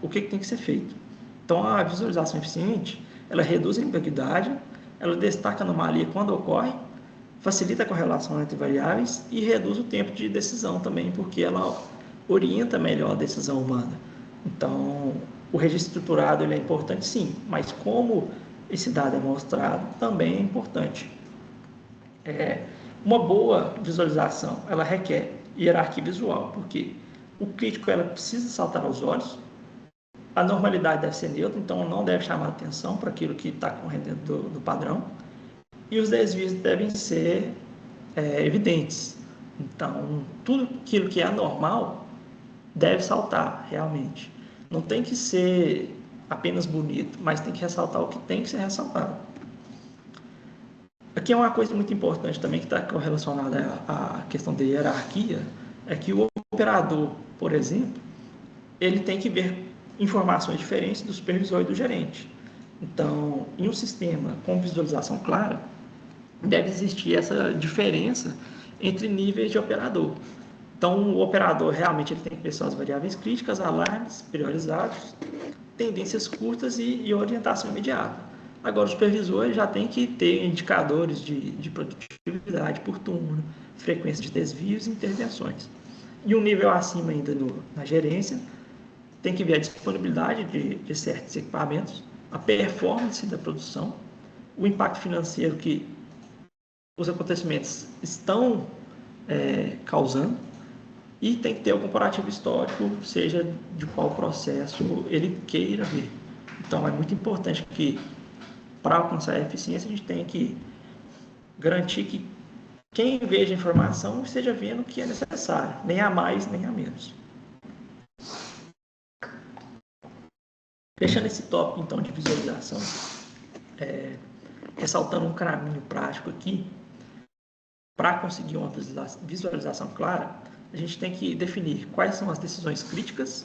o que tem que ser feito. Então, a visualização eficiente, ela reduz a ambiguidade, ela destaca a anomalia quando ocorre, facilita a correlação entre variáveis e reduz o tempo de decisão também, porque ela orienta melhor a decisão humana. Então, o registro estruturado ele é importante sim, mas como esse dado é mostrado, também é importante. Uma boa visualização, ela requer hierarquia visual, porque o crítico ela precisa saltar aos olhos, a normalidade deve ser neutra, então não deve chamar atenção para aquilo que está correndo dentro do padrão, e os desvios devem ser evidentes. Então, tudo aquilo que é anormal deve saltar, realmente. Não tem que ser apenas bonito, mas tem que ressaltar o que tem que ser ressaltado. Aqui é uma coisa muito importante também que está correlacionada à questão da hierarquia, é que o operador, por exemplo, ele tem que ver informações diferentes do supervisor e do gerente. Então, em um sistema com visualização clara, deve existir essa diferença entre níveis de operador. Então, o operador realmente ele tem que ver só as variáveis críticas, alarmes priorizados, tendências curtas e orientação imediata. Agora, o supervisor já tem que ter indicadores de produtividade por turno, frequência de desvios e intervenções. E um nível acima ainda na gerência, tem que ver a disponibilidade de certos equipamentos, a performance da produção, o impacto financeiro que os acontecimentos estão causando, e tem que ter o comparativo histórico, seja de qual processo ele queira ver. Então, é muito importante que, para alcançar a eficiência, a gente tem que garantir que quem veja a informação esteja vendo o que é necessário, nem a mais, nem a menos. Fechando esse tópico, então, de visualização, ressaltando um caminho prático aqui, para conseguir uma visualização clara, a gente tem que definir quais são as decisões críticas,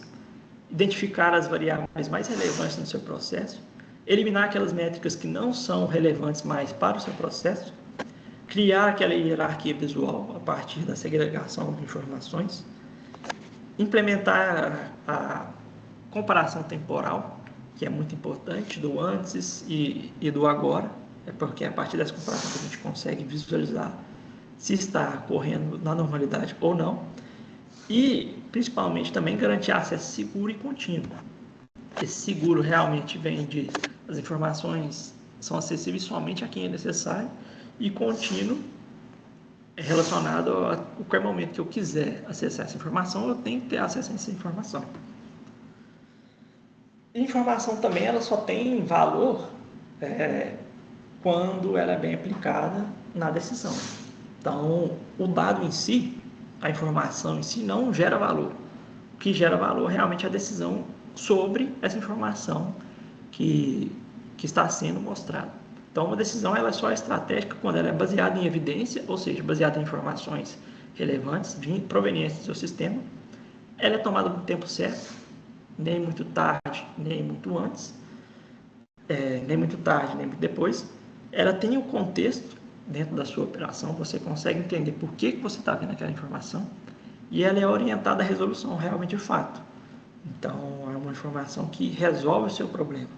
identificar as variáveis mais relevantes no seu processo, eliminar aquelas métricas que não são relevantes mais para o seu processo, criar aquela hierarquia visual a partir da segregação de informações, implementar a comparação temporal, que é muito importante, do antes e do agora, porque é a partir dessa comparação que a gente consegue visualizar se está correndo na normalidade ou não, e principalmente também garantir acesso seguro e contínuo. Esse seguro realmente vem de as informações são acessíveis somente a quem é necessário, e contínuo é relacionado a qualquer momento que eu quiser acessar essa informação, eu tenho que ter acesso a essa informação. A informação também ela só tem valor quando ela é bem aplicada na decisão. Então, o dado em si, a informação em si, não gera valor. O que gera valor realmente é a decisão sobre essa informação que está sendo mostrada. Então, uma decisão ela é só estratégica quando ela é baseada em evidência, ou seja, baseada em informações relevantes, provenientes do seu sistema. Ela é tomada no tempo certo, nem muito tarde, nem muito antes, nem muito tarde, nem muito depois. Ela tem o contexto dentro da sua operação, você consegue entender por que você está vendo aquela informação, e ela é orientada à resolução realmente de fato. Então, é uma informação que resolve o seu problema.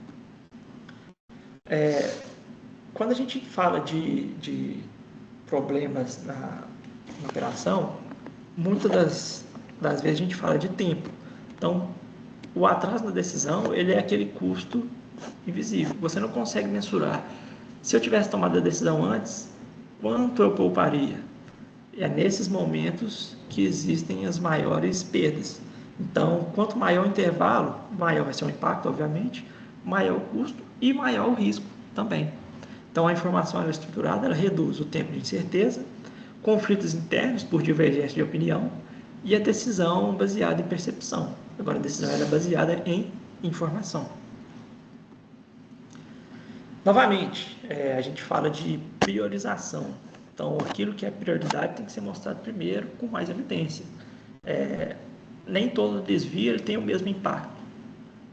Quando a gente fala de problemas na operação, muitas das vezes a gente fala de tempo. Então, o atraso da decisão ele é aquele custo invisível. Você não consegue mensurar. Se eu tivesse tomado a decisão antes, quanto eu pouparia? É nesses momentos que existem as maiores perdas. Então, quanto maior o intervalo, maior vai ser o impacto, obviamente, maior o custo e maior o risco também. Então, a informação estruturada ela reduz o tempo de incerteza, conflitos internos por divergência de opinião e a decisão baseada em percepção. Agora, a decisão é baseada em informação. Novamente, a gente fala de priorização. Então, aquilo que é prioridade tem que ser mostrado primeiro com mais evidência. Nem todo desvio ele tem o mesmo impacto.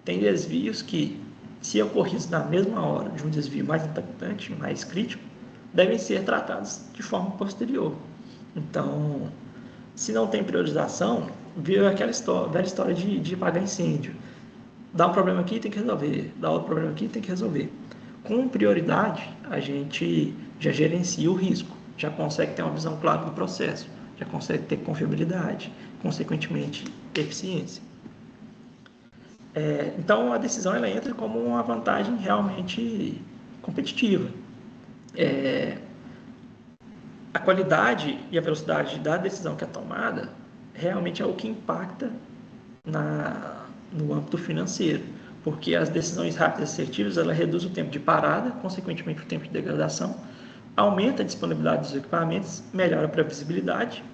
Tem desvios que, se ocorridos na mesma hora de um desvio mais impactante, mais crítico, devem ser tratados de forma posterior. Então, se não tem priorização, vira aquela velha história de apagar incêndio. Dá um problema aqui, tem que resolver. Dá outro problema aqui, tem que resolver. Com prioridade, a gente já gerencia o risco, já consegue ter uma visão clara do processo, já consegue ter confiabilidade, consequentemente, eficiência. Então, a decisão ela entra como uma vantagem realmente competitiva. A qualidade e a velocidade da decisão que é tomada realmente é o que impacta no âmbito financeiro, porque as decisões rápidas e assertivas ela reduz o tempo de parada, consequentemente o tempo de degradação, aumenta a disponibilidade dos equipamentos, melhora a previsibilidade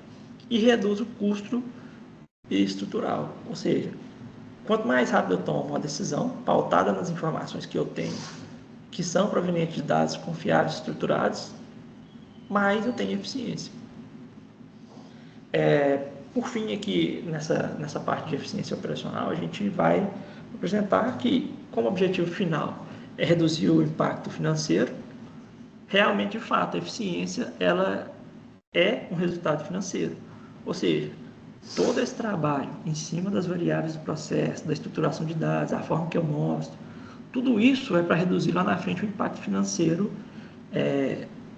e reduz o custo estrutural. Ou seja, quanto mais rápido eu tomo uma decisão, pautada nas informações que eu tenho, que são provenientes de dados confiáveis e estruturados, mais eu tenho eficiência. Por fim, aqui nessa parte de eficiência operacional, a gente vai apresentar que, como objetivo final é reduzir o impacto financeiro, realmente, de fato, a eficiência ela é um resultado financeiro. Ou seja, todo esse trabalho em cima das variáveis do processo, da estruturação de dados, a forma que eu mostro, tudo isso é para reduzir lá na frente o impacto financeiro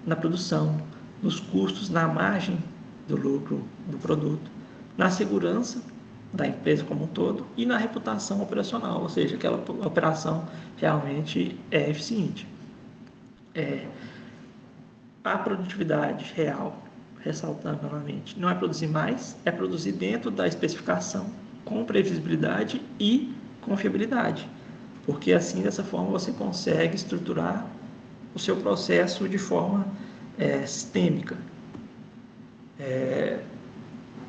na produção, nos custos, na margem do lucro do produto, na segurança da empresa como um todo e na reputação operacional, ou seja, aquela operação realmente é eficiente. A produtividade real, ressaltando novamente, não é produzir mais, é produzir dentro da especificação, com previsibilidade e confiabilidade, porque assim, dessa forma, você consegue estruturar o seu processo de forma sistêmica.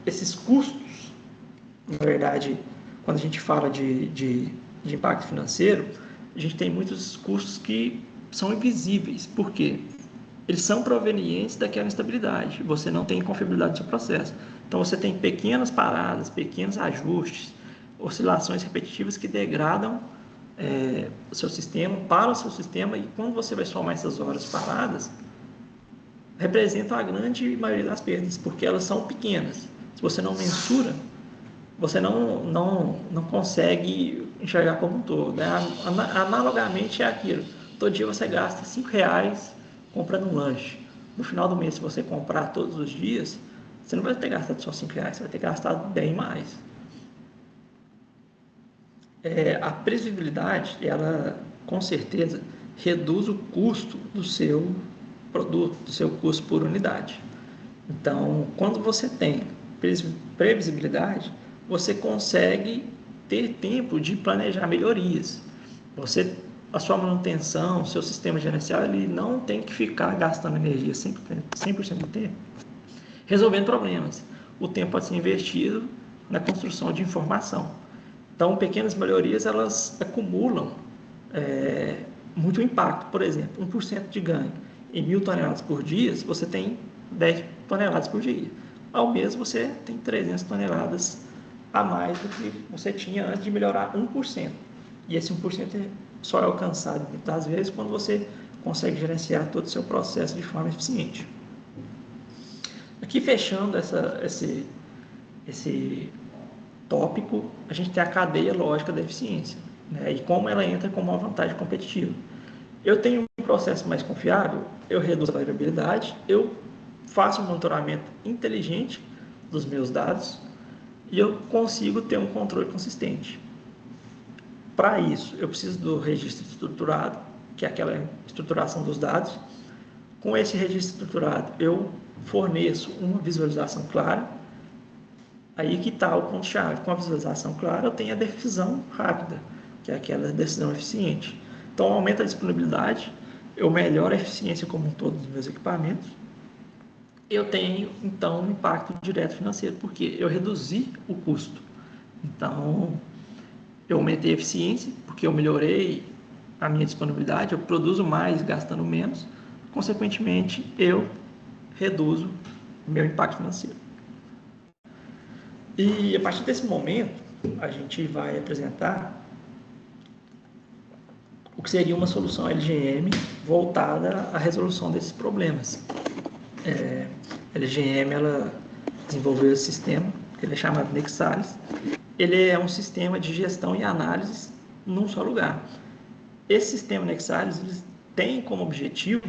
Esses custos, na verdade, quando a gente fala de impacto financeiro, a gente tem muitos custos que são invisíveis. Por quê? Eles são provenientes daquela instabilidade. Você não tem confiabilidade do seu processo. Então, você tem pequenas paradas, pequenos ajustes, oscilações repetitivas que degradam o seu sistema, para o seu sistema, e quando você vai somar essas horas paradas, representam a grande maioria das perdas, porque elas são pequenas. Se você não mensura, você não consegue enxergar como um todo. Né? Analogamente é aquilo. Todo dia você gasta R$5 comprando um lanche. No final do mês, se você comprar todos os dias, você não vai ter gastado só R$5, você vai ter gastado bem mais. A previsibilidade, ela com certeza reduz o custo do seu produto, do seu custo por unidade. Então, quando você tem previsibilidade, você consegue ter tempo de planejar melhorias. A sua manutenção, o seu sistema gerencial, ele não tem que ficar gastando energia 100% do tempo resolvendo problemas. O tempo pode ser investido na construção de informação. Então, pequenas melhorias, elas acumulam muito impacto. Por exemplo, 1% de ganho em 1.000 toneladas por dia, você tem 10 toneladas por dia. Ao mês, você tem 300 toneladas a mais do que você tinha antes de melhorar 1%. E esse 1% só é alcançado, muitas vezes, quando você consegue gerenciar todo o seu processo de forma eficiente. Aqui, fechando esse tópico, a gente tem a cadeia lógica da eficiência, né? E como ela entra como uma vantagem competitiva. Eu tenho um processo mais confiável, eu reduzo a variabilidade, eu faço um monitoramento inteligente dos meus dados e eu consigo ter um controle consistente. Para isso, eu preciso do registro estruturado, que é aquela estruturação dos dados. Com esse registro estruturado, eu forneço uma visualização clara. Aí que está o ponto-chave. Com a visualização clara, eu tenho a decisão rápida, que é aquela decisão eficiente. Então, aumenta a disponibilidade, eu melhoro a eficiência como um todo dos meus equipamentos. Eu tenho, então, um impacto direto financeiro, porque eu reduzi o custo. Então, eu aumentei a eficiência, porque eu melhorei a minha disponibilidade, eu produzo mais gastando menos, consequentemente, eu reduzo o meu impacto financeiro. E a partir desse momento, a gente vai apresentar o que seria uma solução LGM voltada à resolução desses problemas. A LGM ela desenvolveu esse sistema, que ele é chamado Nexalis. Ele é um sistema de gestão e análise num só lugar. Esse sistema Nexalis ele tem como objetivo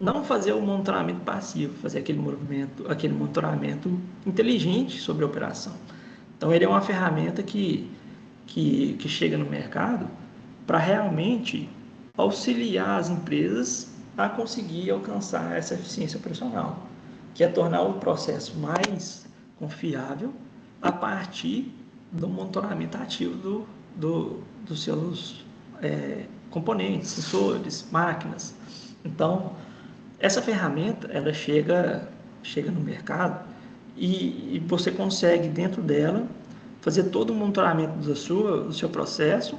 não fazer o monitoramento passivo, fazer aquele monitoramento inteligente sobre a operação. Então, ele é uma ferramenta que chega no mercado para realmente auxiliar as empresas a conseguir alcançar essa eficiência operacional, que é tornar o processo mais confiável a partir do monitoramento ativo dos seus componentes, sensores, máquinas. Então, essa ferramenta, ela chega no mercado e você consegue, dentro dela, fazer todo o monitoramento do seu processo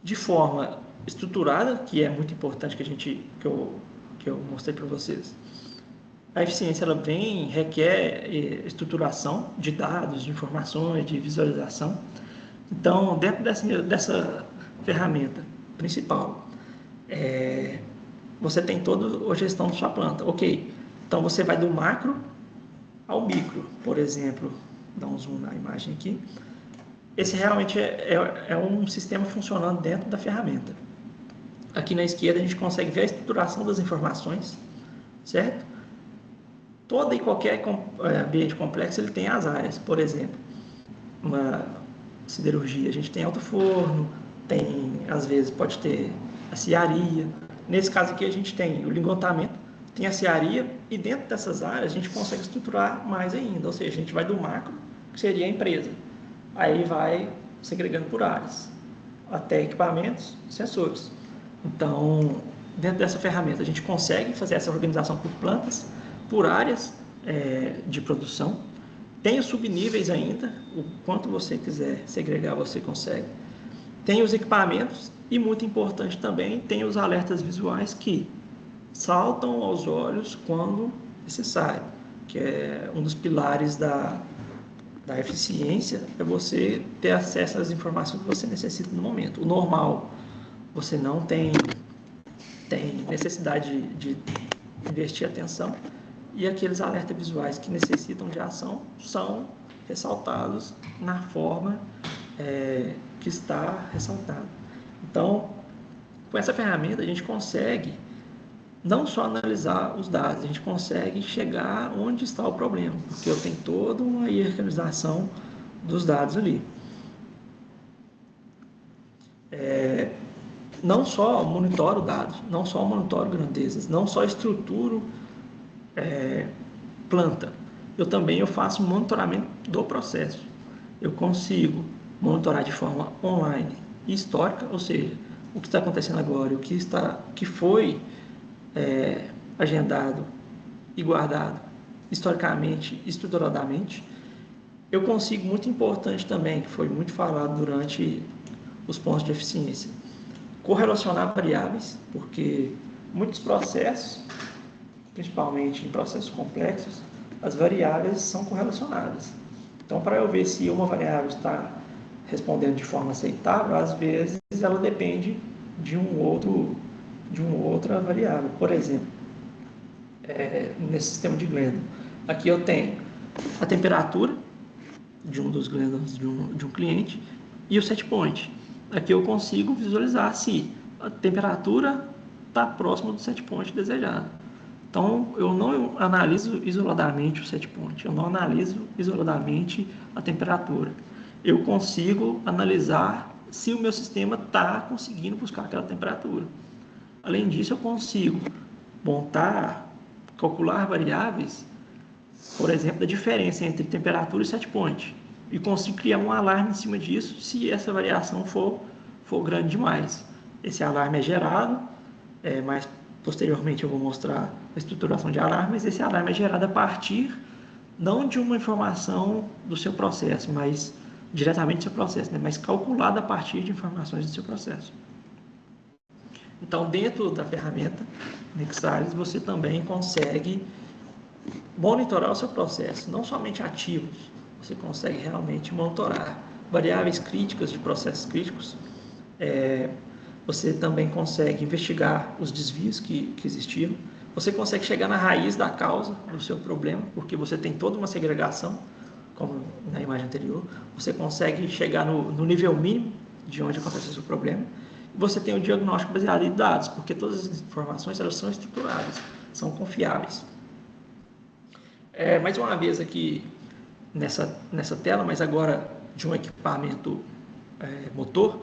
de forma estruturada, que é muito importante que eu mostrei para vocês. A eficiência, ela requer estruturação de dados, de informações, de visualização. Então, dentro dessa ferramenta principal, você tem toda a gestão da sua planta. Ok, então você vai do macro ao micro, por exemplo. Dá um zoom na imagem aqui. Esse realmente é um sistema funcionando dentro da ferramenta. Aqui na esquerda a gente consegue ver a estruturação das informações, certo? Todo e qualquer ambiente complexo ele tem as áreas. Por exemplo, uma siderurgia, a gente tem alto forno, às vezes pode ter a cearia. Nesse caso aqui a gente tem o lingotamento, tem a cearia e dentro dessas áreas a gente consegue estruturar mais ainda, ou seja, a gente vai do macro, que seria a empresa, aí vai segregando por áreas, até equipamentos, sensores. Então, dentro dessa ferramenta a gente consegue fazer essa organização por plantas, por áreas de produção. Tem os subníveis ainda, o quanto você quiser segregar você consegue. Tem os equipamentos e, muito importante também, tem os alertas visuais que saltam aos olhos quando necessário, que é um dos pilares da eficiência, é você ter acesso às informações que você necessita no momento. O normal, você não tem necessidade de investir atenção, e aqueles alertas visuais que necessitam de ação são ressaltados na forma que está ressaltado. Então, com essa ferramenta, a gente consegue não só analisar os dados, a gente consegue chegar onde está o problema, porque eu tenho toda uma hierarquização dos dados ali. Não só monitoro dados, não só monitoro grandezas, não só estruturo planta, eu faço monitoramento do processo. Eu consigo monitorar de forma online e histórica, ou seja, o que está acontecendo agora, o que foi agendado e guardado historicamente, estruturadamente. Eu consigo, muito importante também, que foi muito falado durante os pontos de eficiência, correlacionar variáveis, porque muitos processos, principalmente em processos complexos, as variáveis são correlacionadas. Então, para eu ver se uma variável está respondendo de forma aceitável, às vezes ela depende de uma outra variável. Por exemplo, nesse sistema de Glendon, aqui eu tenho a temperatura de um dos Glendons de um cliente e o set point. Aqui eu consigo visualizar se a temperatura está próxima do set point desejado. Então, eu não analiso isoladamente o set point, eu não analiso isoladamente a temperatura. eu consigo analisar se o meu sistema está conseguindo buscar aquela temperatura. Além disso, eu consigo montar, calcular variáveis, por exemplo, da diferença entre temperatura e set point, e consigo criar um alarme em cima disso se essa variação for grande demais. Esse alarme é gerado, mais posteriormente eu vou mostrar a estruturação de alarme, mas esse alarme é gerado a partir não de uma informação do seu processo, mas diretamente do seu processo, né? Mas calculado a partir de informações do seu processo. Então, dentro da ferramenta Nexalis, você também consegue monitorar o seu processo, não somente ativos, você consegue realmente monitorar variáveis críticas de processos críticos. Você também consegue investigar os desvios que existiram. Você consegue chegar na raiz da causa do seu problema, porque você tem toda uma segregação, como na imagem anterior. Você consegue chegar no nível mínimo de onde acontece o seu problema. E você tem o diagnóstico baseado em dados, porque todas as informações elas são estruturadas, são confiáveis. Mais uma vez aqui nessa tela, mas agora de um equipamento motor,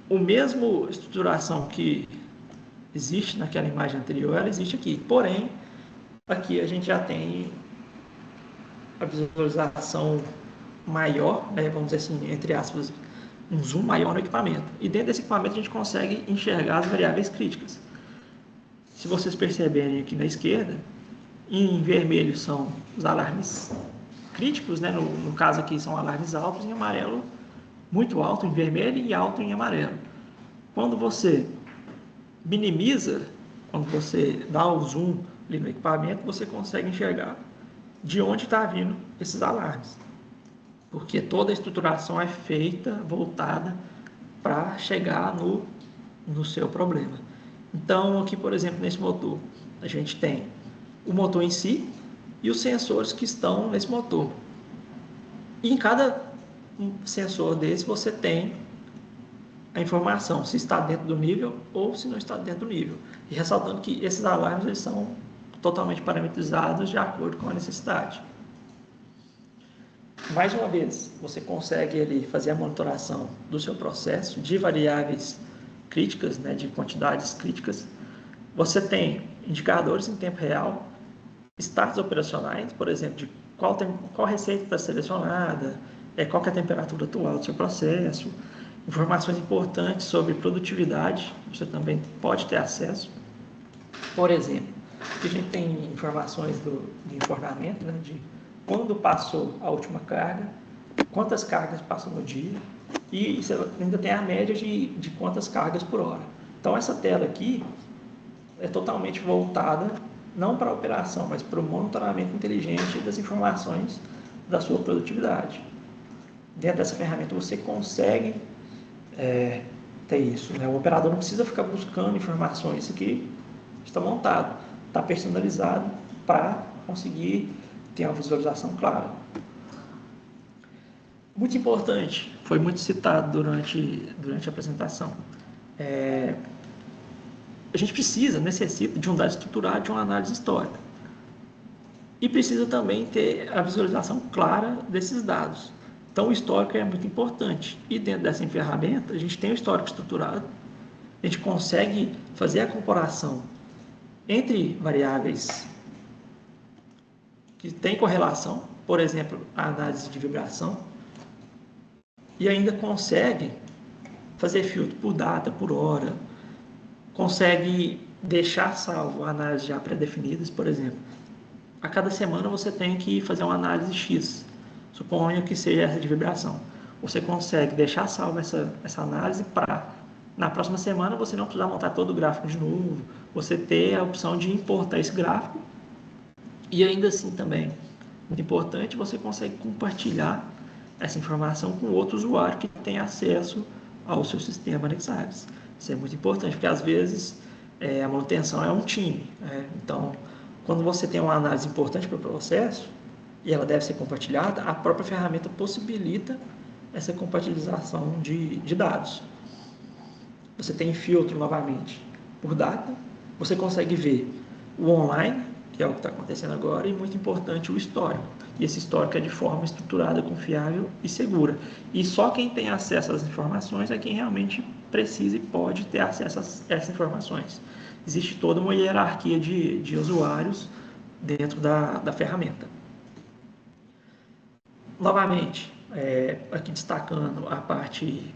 o mesmo estruturação que existe naquela imagem anterior, ela existe aqui. Porém, aqui a gente já tem a visualização maior, vamos dizer assim, entre aspas, um zoom maior no equipamento. E dentro desse equipamento a gente consegue enxergar as variáveis críticas. Se vocês perceberem aqui na esquerda, em vermelho são os alarmes críticos, no caso aqui são alarmes altos, em amarelo muito alto em vermelho e alto em amarelo. Quando você minimiza, quando você dá o zoom ali no equipamento, você consegue enxergar de onde está vindo esses alarmes. Porque toda a estruturação é feita, voltada para chegar no seu problema. Então, aqui, por exemplo, nesse motor, a gente tem o motor em si e os sensores que estão nesse motor. E em cada sensor desse você tem a informação se está dentro do nível ou se não está dentro do nível. E ressaltando que esses alarmes eles são totalmente parametrizados de acordo com a necessidade. Mais uma vez, você consegue ali fazer a monitoração do seu processo de variáveis críticas, de quantidades críticas. Você tem indicadores em tempo real, status operacionais, por exemplo, de qual receita está selecionada, qual que é a temperatura atual do seu processo, informações importantes sobre produtividade, você também pode ter acesso. Por exemplo, a gente tem informações de enfornamento, de quando passou a última carga, quantas cargas passam no dia, e você ainda tem a média de quantas cargas por hora. Então, essa tela aqui é totalmente voltada não para a operação, mas para o monitoramento inteligente das informações da sua produtividade. Dentro dessa ferramenta você consegue ter isso. O operador não precisa ficar buscando informações. Isso aqui está montado, está personalizado para conseguir ter uma visualização clara. Muito importante, foi muito citado durante a apresentação. A gente necessita de um dado estruturado, de uma análise histórica. E precisa também ter a visualização clara desses dados. Então, o histórico é muito importante. E dentro dessa ferramenta, a gente tem o histórico estruturado, a gente consegue fazer a comparação entre variáveis que têm correlação, por exemplo, a análise de vibração, e ainda consegue fazer filtro por data, por hora, consegue deixar salvo a análise já pré-definidas, por exemplo. A cada semana você tem que fazer uma análise X, suponha que seja essa de vibração. Você consegue deixar salvo essa análise para, na próxima semana, você não precisar montar todo o gráfico de novo, você ter a opção de importar esse gráfico, e ainda assim também, muito importante, você consegue compartilhar essa informação com outro usuário que tem acesso ao seu sistema Nexalis. Isso é muito importante, porque às vezes a manutenção é um time. Então, quando você tem uma análise importante para o processo, e ela deve ser compartilhada, a própria ferramenta possibilita essa compartilhação de dados. Você tem filtro novamente por data, você consegue ver o online, que é o que está acontecendo agora, e muito importante o histórico. e esse histórico é de forma estruturada, confiável e segura. E só quem tem acesso às informações é quem realmente precisa e pode ter acesso a essas informações. Existe toda uma hierarquia de usuários dentro da ferramenta. Novamente, aqui destacando a parte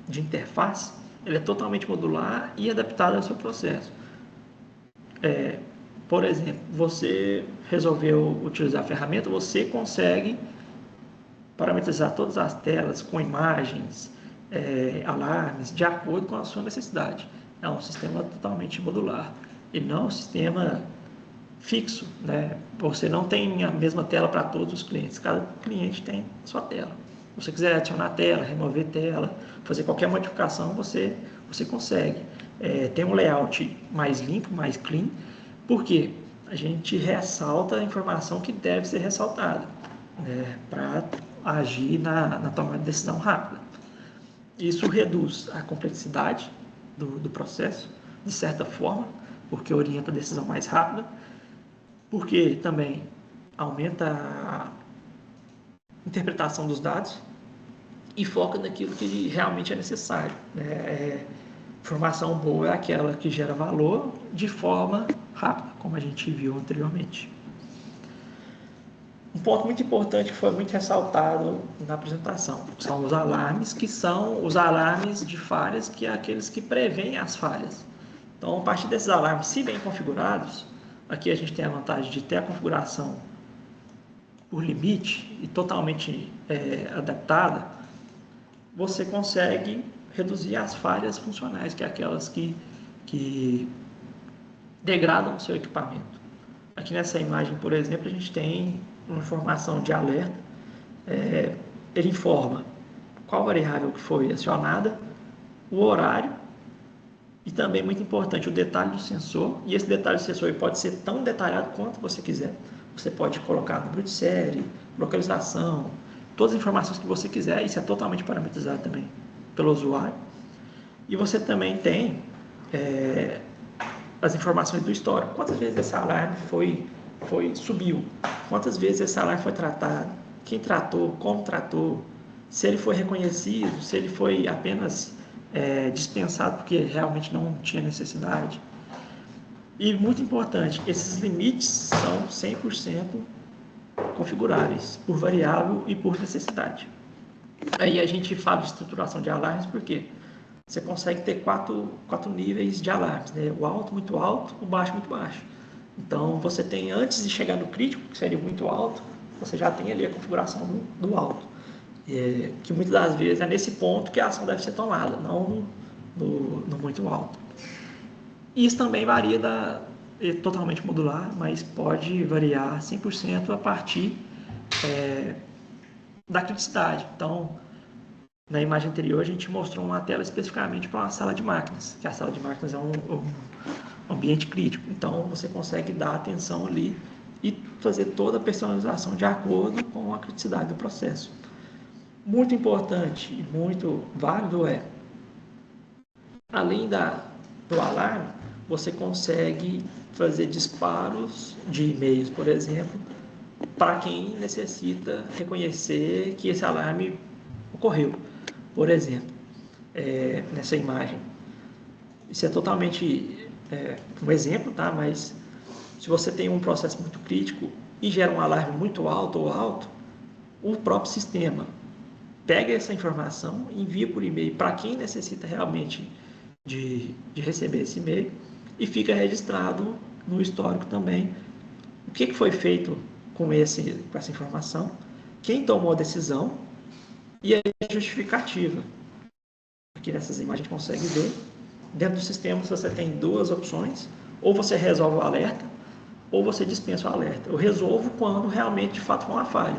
de interface, ele é totalmente modular e adaptado ao seu processo. Por exemplo, você resolveu utilizar a ferramenta, você consegue parametrizar todas as telas com imagens, alarmes, de acordo com a sua necessidade. É um sistema totalmente modular e não um sistema fixo, né? Você não tem a mesma tela para todos os clientes, cada cliente tem sua tela. Se você quiser adicionar tela, remover tela, fazer qualquer modificação, você consegue. Tem um layout mais limpo, mais clean, porque a gente ressalta a informação que deve ser ressaltada, né, para agir na tomada de decisão rápida. Isso reduz a complexidade do processo, de certa forma, porque orienta a decisão mais rápida, porque também aumenta a interpretação dos dados e foca naquilo que realmente é necessário. Informação boa é aquela que gera valor de forma rápida, como a gente viu anteriormente. Um ponto muito importante que foi muito ressaltado na apresentação são os alarmes, que são os alarmes de falhas, que é aqueles que preveem as falhas. Então, a partir desses alarmes, se bem configurados, aqui a gente tem a vantagem de ter a configuração por limite e totalmente adaptada, você consegue reduzir as falhas funcionais, que é aquelas que degradam o seu equipamento. Aqui nessa imagem, por exemplo, a gente tem uma informação de alerta. Ele informa qual variável que foi acionada, o horário e também, muito importante, o detalhe do sensor. E esse detalhe do sensor pode ser tão detalhado quanto você quiser. Você pode colocar número de série, localização, todas as informações que você quiser. Isso é totalmente parametrizado também pelo usuário. E você também tem as informações do histórico. Quantas vezes esse alarme subiu? Quantas vezes esse alarme foi tratado? Quem tratou? Como tratou? Se ele foi reconhecido? Se ele foi apenas dispensado porque realmente não tinha necessidade? E muito importante, esses limites são 100% configuráveis por variável e por necessidade. Aí a gente fala de estruturação de alarmes porque você consegue ter quatro níveis de alarmes, né? O alto, muito alto, o baixo, muito baixo. Então, você tem, antes de chegar no crítico, que seria muito alto, você já tem ali a configuração do alto. Que muitas das vezes é nesse ponto que a ação deve ser tomada, não no muito alto. Isso também varia totalmente modular, mas pode variar 100% a partir da criticidade. Então, na imagem anterior, a gente mostrou uma tela especificamente para uma sala de máquinas, que a sala de máquinas é um ambiente crítico. Então, você consegue dar atenção ali e fazer toda a personalização de acordo com a criticidade do processo. Muito importante e muito válido além do alarme, você consegue fazer disparos de e-mails, por exemplo, para quem necessita reconhecer que esse alarme ocorreu. Por exemplo, nessa imagem, isso é totalmente um exemplo, tá? Mas se você tem um processo muito crítico e gera um alarme muito alto ou alto, o próprio sistema pega essa informação, envia por e-mail para quem necessita realmente de receber esse e-mail e fica registrado no histórico também o que foi feito com essa informação, quem tomou a decisão e a justificativa. Aqui nessas imagens a gente consegue ver. Dentro do sistema você tem duas opções, ou você resolve o alerta, ou você dispensa o alerta. Eu resolvo quando realmente, de fato, foi uma falha.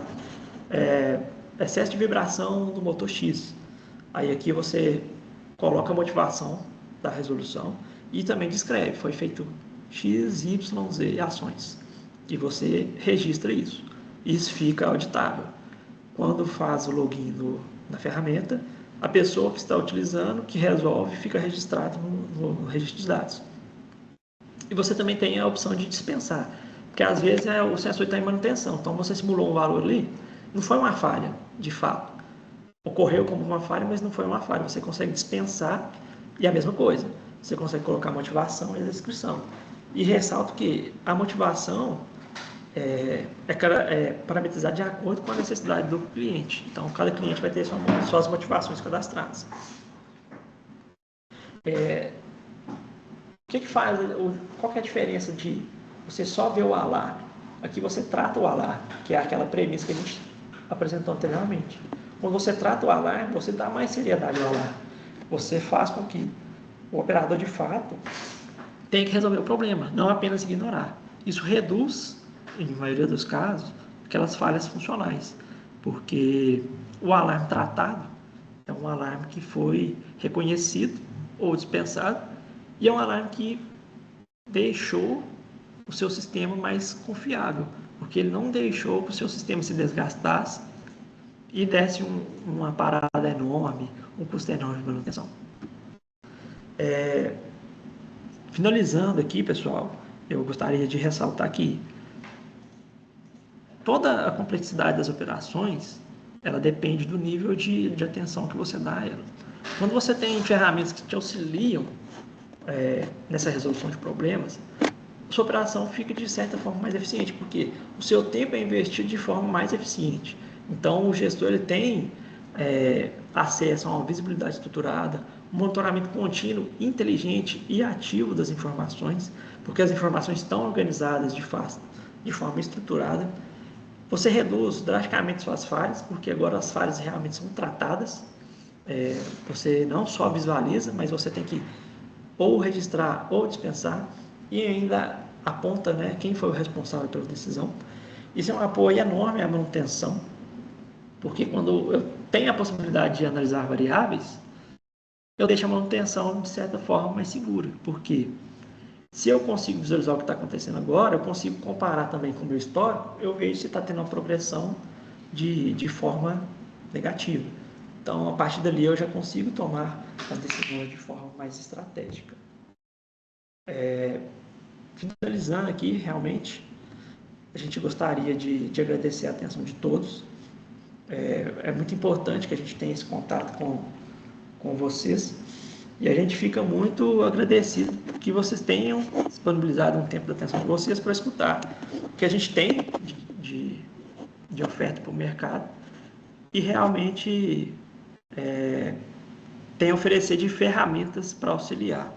Excesso de vibração do motor X. Aí aqui você coloca a motivação da resolução e também descreve, foi feito X, Y, Z ações. E você registra isso. Isso fica auditável. Quando faz o login na ferramenta, a pessoa que está utilizando, que resolve, fica registrado no registro de dados. E você também tem a opção de dispensar. Porque às vezes o sensor está em manutenção. Então você simulou um valor ali, não foi uma falha, de fato. Ocorreu como uma falha, mas não foi uma falha. Você consegue dispensar e a mesma coisa. Você consegue colocar motivação e descrição. E ressalto que a motivação é parametrizada de acordo com a necessidade do cliente. Então, cada cliente vai ter suas motivações cadastradas. O que faz? Qual que é a diferença de você só ver o alarme? Aqui você trata o alarme, que é aquela premissa que a gente apresentou anteriormente. Quando você trata o alarme, você dá mais seriedade ao alarme. Você faz com que o operador, de fato, tenha que resolver o problema, não apenas ignorar. Isso reduz, em maioria dos casos, aquelas falhas funcionais, porque o alarme tratado é um alarme que foi reconhecido ou dispensado e é um alarme que deixou o seu sistema mais confiável, porque ele não deixou que o seu sistema se desgastasse e desse uma parada enorme, um custo enorme de manutenção. Finalizando aqui, pessoal, eu gostaria de ressaltar que toda a complexidade das operações, ela depende do nível de atenção que você dá a ela. Quando você tem ferramentas que te auxiliam nessa resolução de problemas, a sua operação fica de certa forma mais eficiente, porque o seu tempo é investido de forma mais eficiente. Então, o gestor ele tem acesso a uma visibilidade estruturada, um monitoramento contínuo, inteligente e ativo das informações, porque as informações estão organizadas de forma estruturada. Você reduz drasticamente suas falhas, porque agora as falhas realmente são tratadas. Você não só visualiza, mas você tem que ou registrar ou dispensar e ainda aponta, né, quem foi o responsável pela decisão. Isso é um apoio enorme à manutenção, porque quando eu tenho a possibilidade de analisar variáveis, eu deixo a manutenção de certa forma mais segura, porque se eu consigo visualizar o que está acontecendo agora, eu consigo comparar também com o meu histórico, eu vejo se está tendo uma progressão de forma negativa. Então, a partir dali, eu já consigo tomar as decisões de forma mais estratégica. Finalizando aqui, realmente, a gente gostaria de agradecer a atenção de todos. É muito importante que a gente tenha esse contato com vocês. E a gente fica muito agradecido que vocês tenham disponibilizado um tempo da atenção de vocês para escutar o que a gente tem de oferta para o mercado e realmente tem a oferecer de ferramentas para auxiliar.